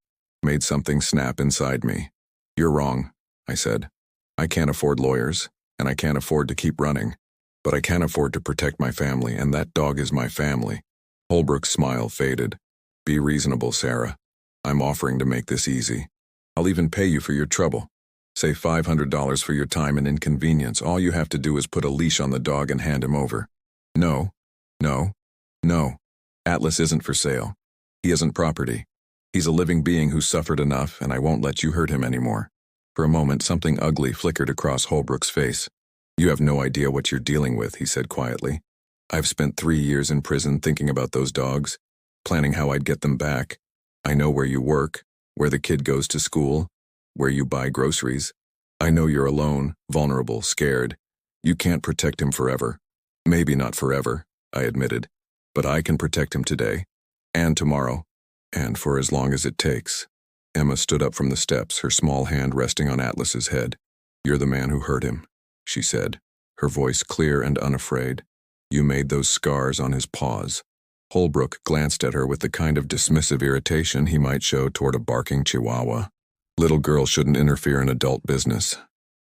made something snap inside me. You're wrong, I said. I can't afford lawyers, and I can't afford to keep running. But I can afford to protect my family, and that dog is my family. Holbrook's smile faded. Be reasonable, Sarah. I'm offering to make this easy. I'll even pay you for your trouble. Say $500 for your time and inconvenience. All you have to do is put a leash on the dog and hand him over. No. Atlas isn't for sale. He isn't property. He's a living being who suffered enough, and I won't let you hurt him anymore. For a moment, something ugly flickered across Holbrook's face. You have no idea what you're dealing with, he said quietly. I've spent 3 years in prison thinking about those dogs, planning how I'd get them back. I know where you work, where the kid goes to school, where you buy groceries. I know you're alone, vulnerable, scared. You can't protect him forever. Maybe not forever, I admitted. But I can protect him today, and tomorrow, and for as long as it takes. Emma stood up from the steps, her small hand resting on Atlas's head. You're the man who hurt him, she said, her voice clear and unafraid. You made those scars on his paws. Holbrook glanced at her with the kind of dismissive irritation he might show toward a barking chihuahua. Little girls shouldn't interfere in adult business.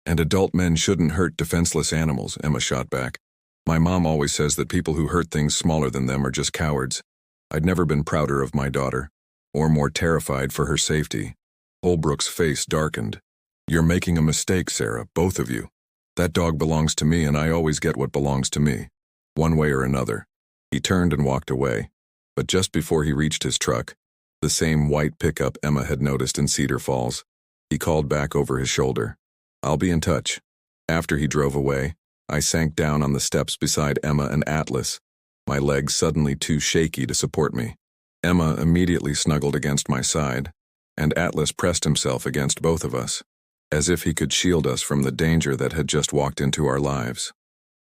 And adult men shouldn't hurt defenseless animals, Emma shot back. My mom always says that people who hurt things smaller than them are just cowards. I'd never been prouder of my daughter, or more terrified for her safety. Holbrook's face darkened. You're making a mistake, Sarah, both of you. That dog belongs to me, and I always get what belongs to me, one way or another. He turned and walked away, but just before he reached his truck, the same white pickup Emma had noticed in Cedar Falls, he called back over his shoulder. I'll be in touch. After he drove away, I sank down on the steps beside Emma and Atlas, my legs suddenly too shaky to support me. Emma immediately snuggled against my side, and Atlas pressed himself against both of us, as if he could shield us from the danger that had just walked into our lives.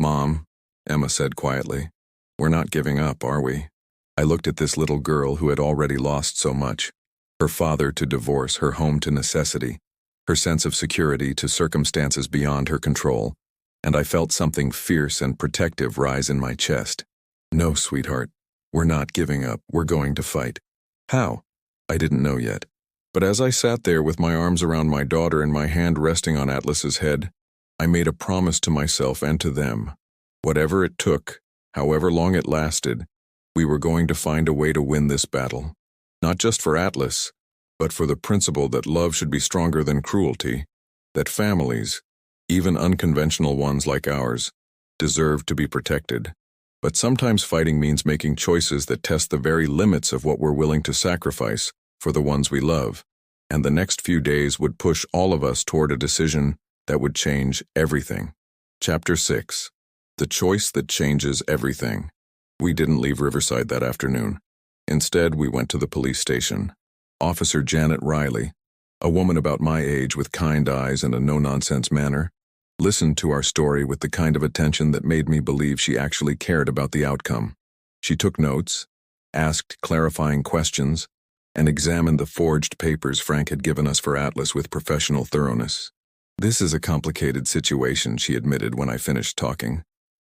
Mom, Emma said quietly, we're not giving up, are we? I looked at this little girl who had already lost so much, her father to divorce, her home to necessity, her sense of security to circumstances beyond her control, and I felt something fierce and protective rise in my chest. No, sweetheart, we're not giving up, we're going to fight. How? I didn't know yet. But as I sat there with my arms around my daughter and my hand resting on Atlas's head, I made a promise to myself and to them. Whatever it took, however long it lasted, we were going to find a way to win this battle. Not just for Atlas, but for the principle that love should be stronger than cruelty, that families, even unconventional ones like ours, deserve to be protected. But sometimes fighting means making choices that test the very limits of what we're willing to sacrifice for the ones we love. And the next few days would push all of us toward a decision that would change everything. Chapter 6. The choice that changes everything. We didn't leave Riverside that afternoon. Instead, we went to the police station. Officer Janet Riley, a woman about my age with kind eyes and a no-nonsense manner, listened to our story with the kind of attention that made me believe she actually cared about the outcome. She took notes, asked clarifying questions, and examined the forged papers Frank had given us for Atlas with professional thoroughness. This is a complicated situation, she admitted when I finished talking.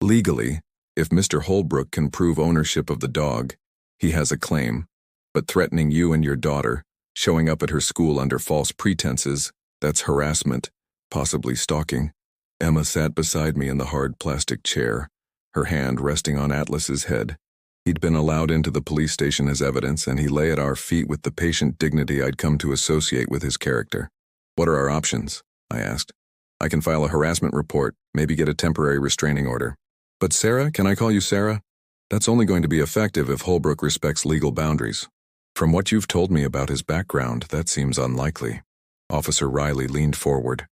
Legally, if Mr. Holbrook can prove ownership of the dog, he has a claim. But threatening you and your daughter, showing up at her school under false pretenses, that's harassment, possibly stalking. Emma sat beside me in the hard plastic chair, her hand resting on Atlas's head. He'd been allowed into the police station as evidence, and he lay at our feet with the patient dignity I'd come to associate with his character. What are our options? I asked. I can file a harassment report, maybe get a temporary restraining order. But Sarah, can I call you Sarah? That's only going to be effective if Holbrook respects legal boundaries. From what you've told me about his background, that seems unlikely. Officer Riley leaned forward,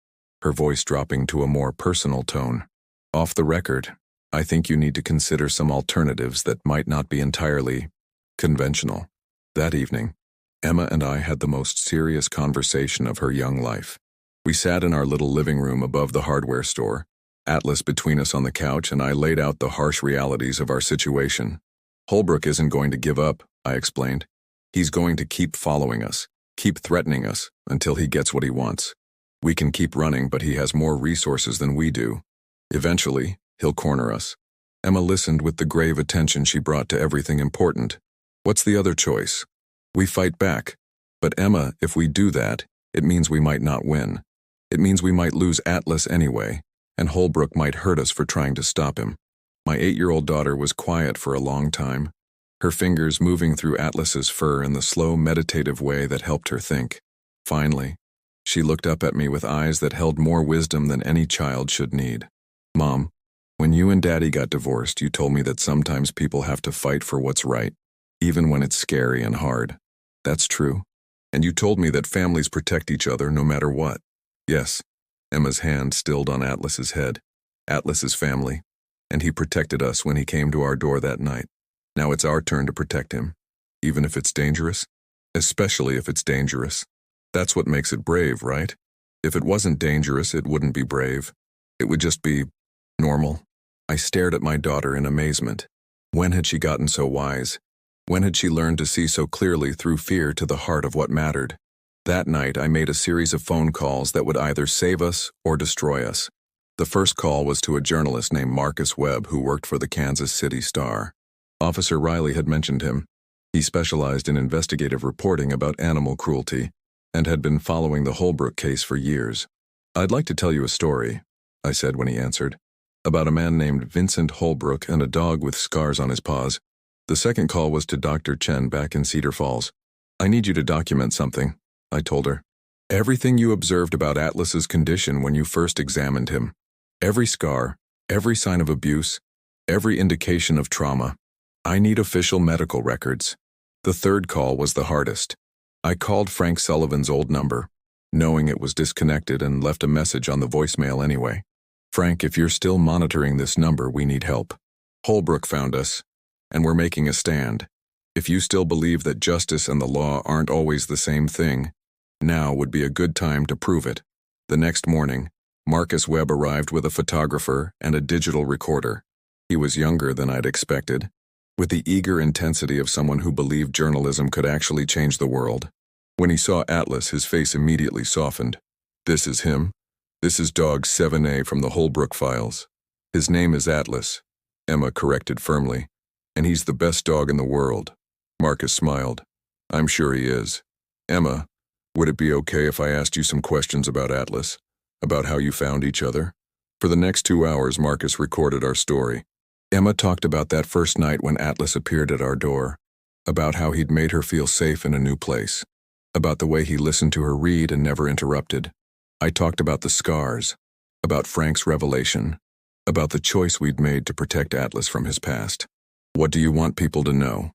her voice dropping to a more personal tone. Off the record, I think you need to consider some alternatives that might not be entirely conventional. That evening, Emma and I had the most serious conversation of her young life. We sat in our little living room above the hardware store, Atlas between us on the couch, and I laid out the harsh realities of our situation. Holbrook isn't going to give up, I explained. He's going to keep following us, keep threatening us, until he gets what he wants. We can keep running, but he has more resources than we do. Eventually, he'll corner us. Emma listened with the grave attention she brought to everything important. What's the other choice? We fight back. But Emma, if we do that, it means we might not win. It means we might lose Atlas anyway, and Holbrook might hurt us for trying to stop him. My 8-year-old daughter was quiet for a long time, her fingers moving through Atlas's fur in the slow, meditative way that helped her think. Finally, she looked up at me with eyes that held more wisdom than any child should need. Mom, when you and Daddy got divorced, you told me that sometimes people have to fight for what's right, even when it's scary and hard. That's true. And you told me that families protect each other no matter what. Yes. Emma's hand stilled on Atlas's head. Atlas's family. And he protected us when he came to our door that night. Now it's our turn to protect him. Even if it's dangerous? Especially if it's dangerous. That's what makes it brave, right? If it wasn't dangerous, it wouldn't be brave. It would just be normal. I stared at my daughter in amazement. When had she gotten so wise? When had she learned to see so clearly through fear to the heart of what mattered? That night, I made a series of phone calls that would either save us or destroy us. The first call was to a journalist named Marcus Webb who worked for the Kansas City Star. Officer Riley had mentioned him. He specialized in investigative reporting about animal cruelty and had been following the Holbrook case for years. I'd like to tell you a story, I said when he answered, about a man named Vincent Holbrook and a dog with scars on his paws. The second call was to Dr. Chen back in Cedar Falls. I need you to document something, I told her. Everything you observed about Atlas's condition when you first examined him. Every scar, every sign of abuse, every indication of trauma. I need official medical records. The third call was the hardest. I called Frank Sullivan's old number, knowing it was disconnected, and left a message on the voicemail anyway. Frank, if you're still monitoring this number, we need help. Holbrook found us, and we're making a stand. If you still believe that justice and the law aren't always the same thing, now would be a good time to prove it. The next morning, Marcus Webb arrived with a photographer and a digital recorder. He was younger than I'd expected, with the eager intensity of someone who believed journalism could actually change the world. When he saw Atlas, his face immediately softened. This is him. This is dog 7A from the Holbrook files. His name is Atlas, Emma corrected firmly, and he's the best dog in the world. Marcus smiled. I'm sure he is. Emma, would it be okay if I asked you some questions about Atlas? About how you found each other? For the next 2 hours, Marcus recorded our story. Emma talked about that first night when Atlas appeared at our door, about how he'd made her feel safe in a new place, about the way he listened to her read and never interrupted. I talked about the scars, about Frank's revelation, about the choice we'd made to protect Atlas from his past. What do you want people to know?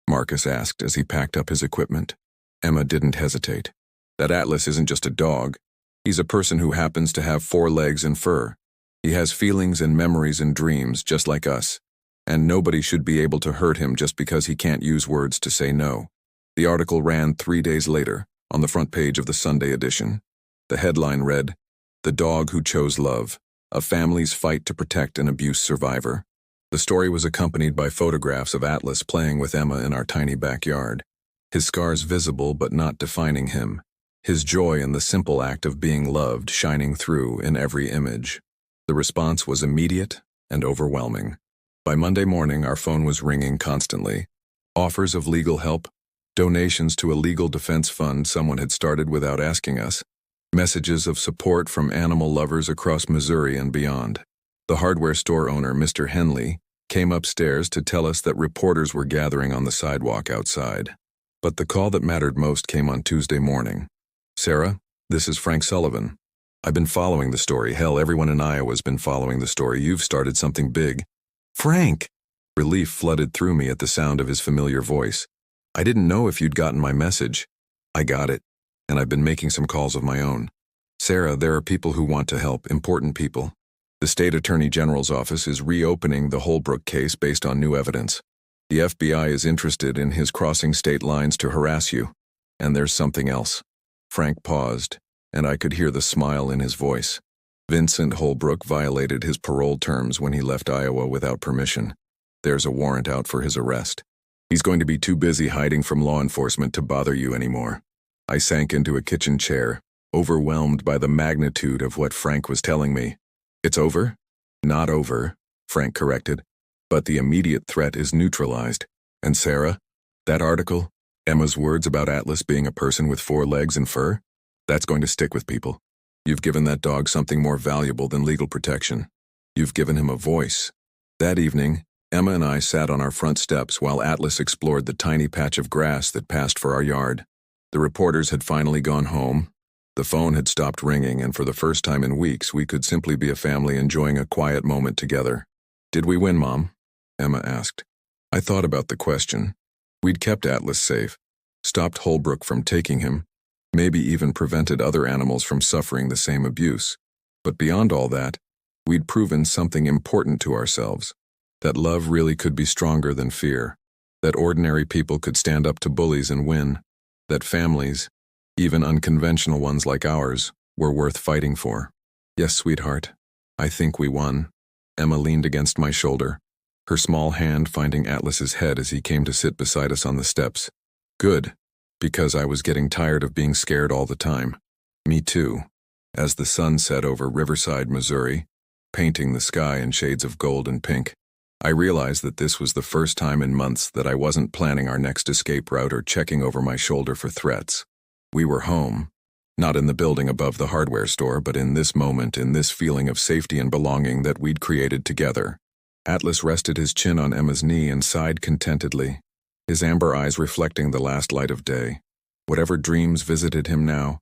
Marcus asked as he packed up his equipment. Emma didn't hesitate. That Atlas isn't just a dog. He's a person who happens to have 4 legs and fur. He has feelings and memories and dreams just like us, and nobody should be able to hurt him just because he can't use words to say no. The article ran 3 days later, on the front page of the Sunday edition. The headline read, "The Dog Who Chose Love, A Family's Fight to Protect an Abuse Survivor." The story was accompanied by photographs of Atlas playing with Emma in our tiny backyard, his scars visible but not defining him, his joy in the simple act of being loved shining through in every image. The response was immediate and overwhelming. By Monday morning, our phone was ringing constantly. Offers of legal help, donations to a legal defense fund someone had started without asking us, messages of support from animal lovers across Missouri and beyond. The hardware store owner, Mr. Henley, came upstairs to tell us that reporters were gathering on the sidewalk outside. But the call that mattered most came on Tuesday morning. "Sarah, this is Frank Sullivan. I've been following the story. Hell, everyone in Iowa's been following the story. You've started something big." "Frank!" Relief flooded through me at the sound of his familiar voice. "I didn't know if you'd gotten my message." "I got it, and I've been making some calls of my own. Sarah, there are people who want to help, important people. The state attorney general's office is reopening the Holbrook case based on new evidence. The FBI is interested in his crossing state lines to harass you. And there's something else. Frank paused, and I could hear the smile in his voice. Vincent Holbrook violated his parole terms when he left Iowa without permission. There's a warrant out for his arrest. He's going to be too busy hiding from law enforcement to bother you anymore. I sank into a kitchen chair, overwhelmed by the magnitude of what Frank was telling me. It's over? Not over, Frank corrected. But the immediate threat is neutralized. And Sarah? That article? Emma's words about Atlas being a person with 4 legs and fur? That's going to stick with people. You've given that dog something more valuable than legal protection. You've given him a voice. That evening, Emma and I sat on our front steps while Atlas explored the tiny patch of grass that passed for our yard. The reporters had finally gone home. The phone had stopped ringing, and for the first time in weeks, we could simply be a family enjoying a quiet moment together. Did we win, Mom? Emma asked. I thought about the question. We'd kept Atlas safe, stopped Holbrook from taking him, maybe even prevented other animals from suffering the same abuse. But beyond all that, we'd proven something important to ourselves. That love really could be stronger than fear. That ordinary people could stand up to bullies and win. That families, even unconventional ones like ours, were worth fighting for. Yes, sweetheart, I think we won. Emma leaned against my shoulder, her small hand finding Atlas's head as he came to sit beside us on the steps. Good, because I was getting tired of being scared all the time. Me too. As the sun set over Riverside, Missouri, painting the sky in shades of gold and pink, I realized that this was the first time in months that I wasn't planning our next escape route or checking over my shoulder for threats. We were home, not in the building above the hardware store, but in this moment, in this feeling of safety and belonging that we'd created together. Atlas rested his chin on Emma's knee and sighed contentedly, his amber eyes reflecting the last light of day. Whatever dreams visited him now,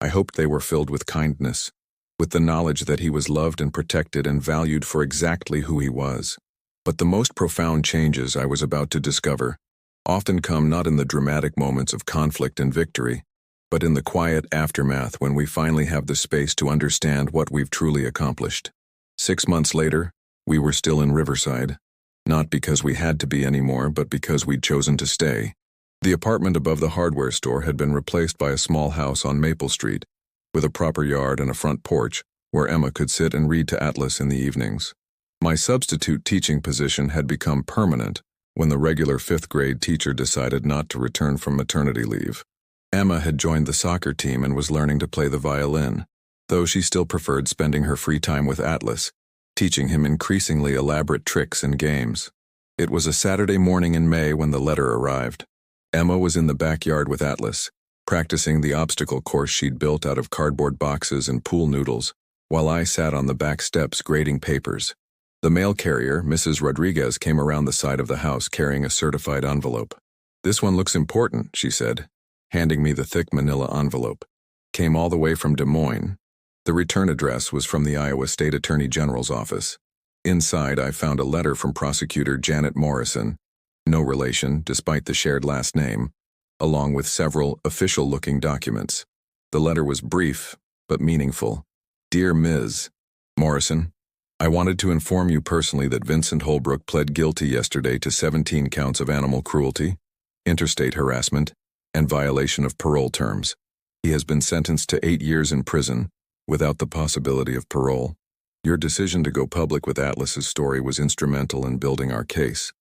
I hoped they were filled with kindness, with the knowledge that he was loved and protected and valued for exactly who he was. But the most profound changes I was about to discover often come not in the dramatic moments of conflict and victory, but in the quiet aftermath when we finally have the space to understand what we've truly accomplished. 6 months later, we were still in Riverside, not because we had to be anymore, but because we'd chosen to stay. The apartment above the hardware store had been replaced by a small house on Maple Street, with a proper yard and a front porch where Emma could sit and read to Atlas in the evenings. My substitute teaching position had become permanent when the regular 5th grade teacher decided not to return from maternity leave. Emma had joined the soccer team and was learning to play the violin, though she still preferred spending her free time with Atlas, teaching him increasingly elaborate tricks and games. It was a Saturday morning in May when the letter arrived. Emma was in the backyard with Atlas, practicing the obstacle course she'd built out of cardboard boxes and pool noodles, while I sat on the back steps grading papers. The mail carrier, Mrs. Rodriguez, came around the side of the house carrying a certified envelope. "This one looks important," she said, handing me the thick manila envelope. Came all the way from Des Moines. The return address was from the Iowa State Attorney General's office. Inside, I found a letter from Prosecutor Janet Morrison, no relation despite the shared last name, along with several official-looking documents. The letter was brief, but meaningful. Dear Ms. Morrison, I wanted to inform you personally that Vincent Holbrook pled guilty yesterday to 17 counts of animal cruelty, interstate harassment, and violation of parole terms. He has been sentenced to 8 years in prison, without the possibility of parole. Your decision to go public with Atlas's story was instrumental in building our case.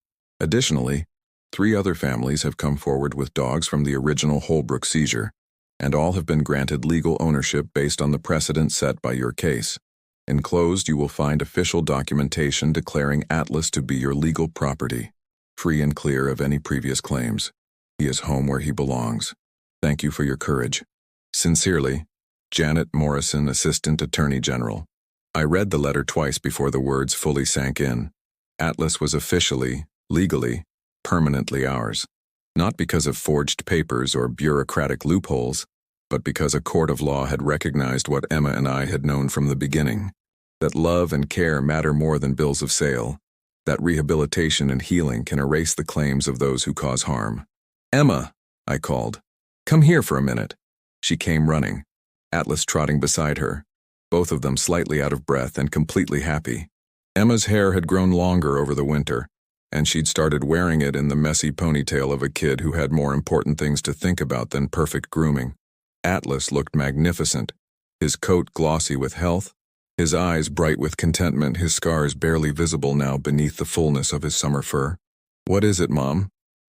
Additionally, 3 other families have come forward with dogs from the original Holbrook seizure, and all have been granted legal ownership based on the precedent set by your case. Enclosed, you will find official documentation declaring Atlas to be your legal property, free and clear of any previous claims. He is home where he belongs. Thank you for your courage. Sincerely, Janet Morrison, Assistant Attorney General. I read the letter twice before the words fully sank in. Atlas was officially, legally, permanently ours. Not because of forged papers or bureaucratic loopholes, but because a court of law had recognized what Emma and I had known from the beginning. That love and care matter more than bills of sale. That rehabilitation and healing can erase the claims of those who cause harm. "Emma," I called. "Come here for a minute." She came running, Atlas trotting beside her, both of them slightly out of breath and completely happy. Emma's hair had grown longer over the winter, and she'd started wearing it in the messy ponytail of a kid who had more important things to think about than perfect grooming. Atlas looked magnificent, his coat glossy with health, his eyes bright with contentment, his scars barely visible now beneath the fullness of his summer fur. "What is it, Mom?"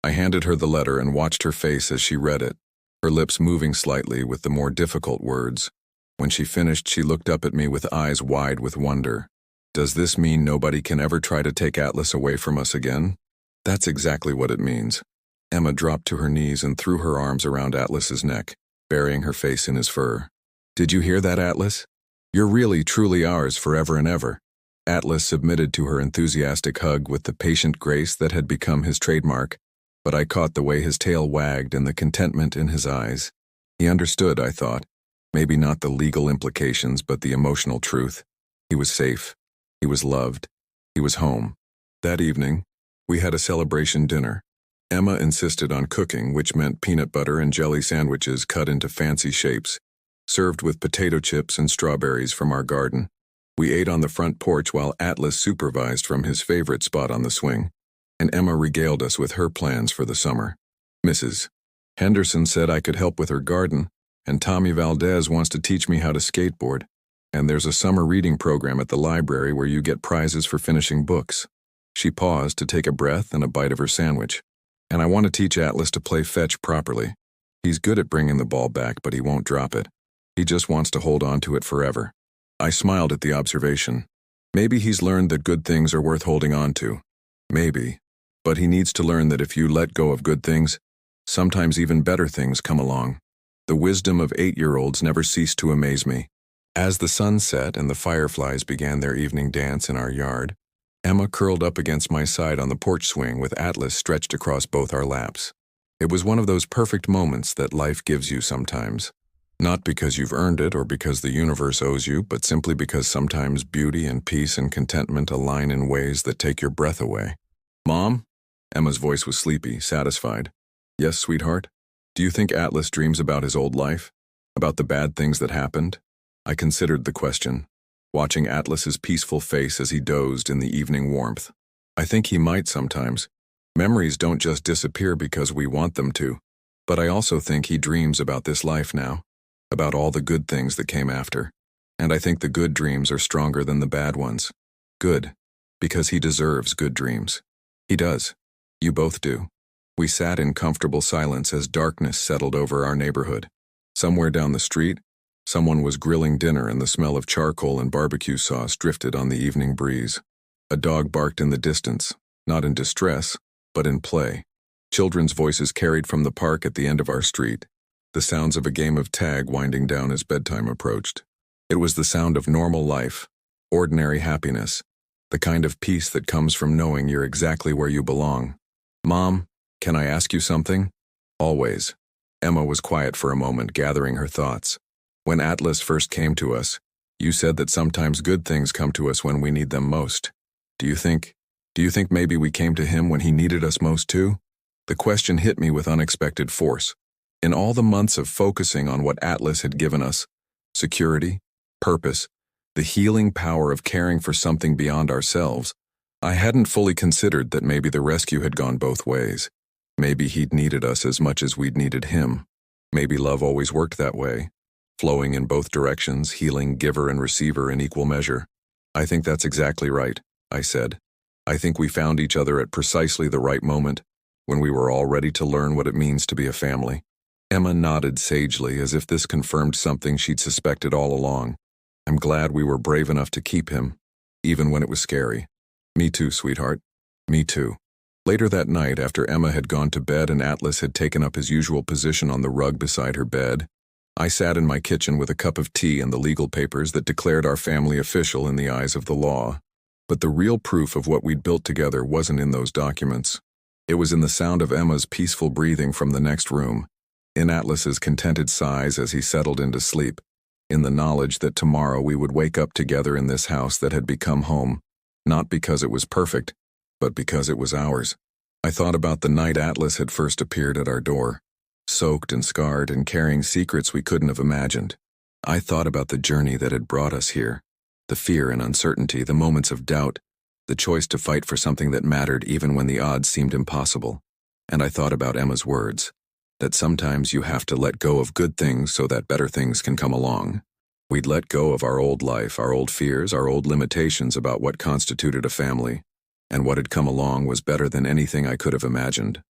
I handed her the letter and watched her face as she read it, her lips moving slightly with the more difficult words. When she finished, she looked up at me with eyes wide with wonder. "Does this mean nobody can ever try to take Atlas away from us again?" "That's exactly what it means." Emma dropped to her knees and threw her arms around Atlas's neck, burying her face in his fur. "Did you hear that, Atlas? You're really, truly ours forever and ever." Atlas submitted to her enthusiastic hug with the patient grace that had become his trademark, but I caught the way his tail wagged and the contentment in his eyes. He understood, I thought. Maybe not the legal implications, but the emotional truth. He was safe. He was loved. He was home. That evening, we had a celebration dinner. Emma insisted on cooking, which meant peanut butter and jelly sandwiches cut into fancy shapes, served with potato chips and strawberries from our garden. We ate on the front porch while Atlas supervised from his favorite spot on the swing, and Emma regaled us with her plans for the summer. "Mrs. Henderson said I could help with her garden, and Tommy Valdez wants to teach me how to skateboard, and there's a summer reading program at the library where you get prizes for finishing books." She paused to take a breath and a bite of her sandwich. "And I want to teach Atlas to play fetch properly. He's good at bringing the ball back, but he won't drop it. He just wants to hold on to it forever." I smiled at the observation. Maybe he's learned that good things are worth holding on to. Maybe. But he needs to learn that if you let go of good things, sometimes even better things come along. The wisdom of 8-year-olds never ceased to amaze me. As the sun set and the fireflies began their evening dance in our yard, Emma curled up against my side on the porch swing with Atlas stretched across both our laps. It was one of those perfect moments that life gives you sometimes. Not because you've earned it or because the universe owes you, but simply because sometimes beauty and peace and contentment align in ways that take your breath away. "Mom?" Emma's voice was sleepy, satisfied. "Yes, sweetheart? Do you think Atlas dreams about his old life? About the bad things that happened?" I considered the question, watching Atlas's peaceful face as he dozed in the evening warmth. "I think he might sometimes. Memories don't just disappear because we want them to. But I also think he dreams about this life now, about all the good things that came after. And I think the good dreams are stronger than the bad ones. Good, because he deserves good dreams. He does. You both do." We sat in comfortable silence as darkness settled over our neighborhood. Somewhere down the street, someone was grilling dinner and the smell of charcoal and barbecue sauce drifted on the evening breeze. A dog barked in the distance, not in distress, but in play. Children's voices carried from the park at the end of our street, the sounds of a game of tag winding down as bedtime approached. It was the sound of normal life, ordinary happiness, the kind of peace that comes from knowing you're exactly where you belong. "Mom, can I ask you something?" "Always." Emma was quiet for a moment, gathering her thoughts. "When Atlas first came to us, you said that sometimes good things come to us when we need them most. Do you think maybe we came to him when he needed us most too?" The question hit me with unexpected force. In all the months of focusing on what Atlas had given us, security, purpose, the healing power of caring for something beyond ourselves, I hadn't fully considered that maybe the rescue had gone both ways. Maybe he'd needed us as much as we'd needed him. Maybe love always worked that way, flowing in both directions, healing giver and receiver in equal measure. "I think that's exactly right," I said. "I think we found each other at precisely the right moment, when we were all ready to learn what it means to be a family." Emma nodded sagely as if this confirmed something she'd suspected all along. "I'm glad we were brave enough to keep him, even when it was scary." "Me too, sweetheart. Me too." Later that night, after Emma had gone to bed and Atlas had taken up his usual position on the rug beside her bed, I sat in my kitchen with a cup of tea and the legal papers that declared our family official in the eyes of the law. But the real proof of what we'd built together wasn't in those documents. It was in the sound of Emma's peaceful breathing from the next room, in Atlas's contented sighs as he settled into sleep, in the knowledge that tomorrow we would wake up together in this house that had become home, not because it was perfect, but because it was ours. I thought about the night Atlas had first appeared at our door, soaked and scarred and carrying secrets we couldn't have imagined. I thought about the journey that had brought us here, the fear and uncertainty, the moments of doubt, the choice to fight for something that mattered even when the odds seemed impossible. And I thought about Emma's words, that sometimes you have to let go of good things so that better things can come along. We'd let go of our old life, our old fears, our old limitations about what constituted a family, and what had come along was better than anything I could have imagined.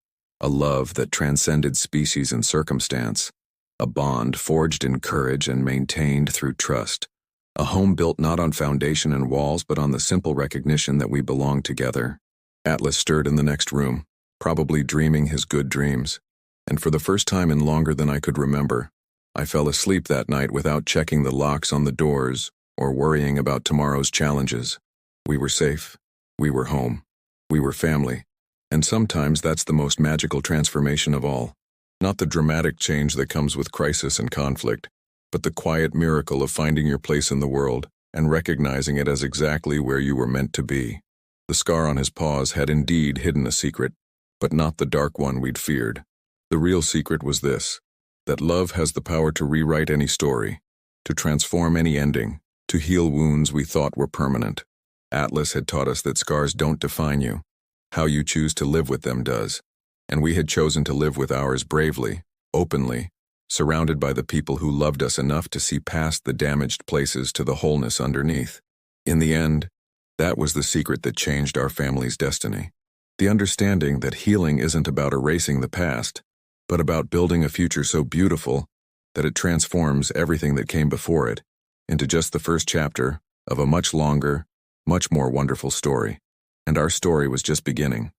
A love that transcended species and circumstance, a bond forged in courage and maintained through trust, a home built not on foundation and walls but on the simple recognition that we belonged together. Atlas stirred in the next room, probably dreaming his good dreams, and for the first time in longer than I could remember, I fell asleep that night without checking the locks on the doors or worrying about tomorrow's challenges. We were safe, we were home, we were family, and sometimes that's the most magical transformation of all. Not the dramatic change that comes with crisis and conflict, but the quiet miracle of finding your place in the world and recognizing it as exactly where you were meant to be. The scar on his paws had indeed hidden a secret, but not the dark one we'd feared. The real secret was this, that love has the power to rewrite any story, to transform any ending, to heal wounds we thought were permanent. Atlas had taught us that scars don't define you. How you choose to live with them does. And we had chosen to live with ours bravely, openly, surrounded by the people who loved us enough to see past the damaged places to the wholeness underneath. In the end, that was the secret that changed our family's destiny. The understanding that healing isn't about erasing the past, but about building a future so beautiful that it transforms everything that came before it into just the first chapter of a much longer, much more wonderful story. And our story was just beginning.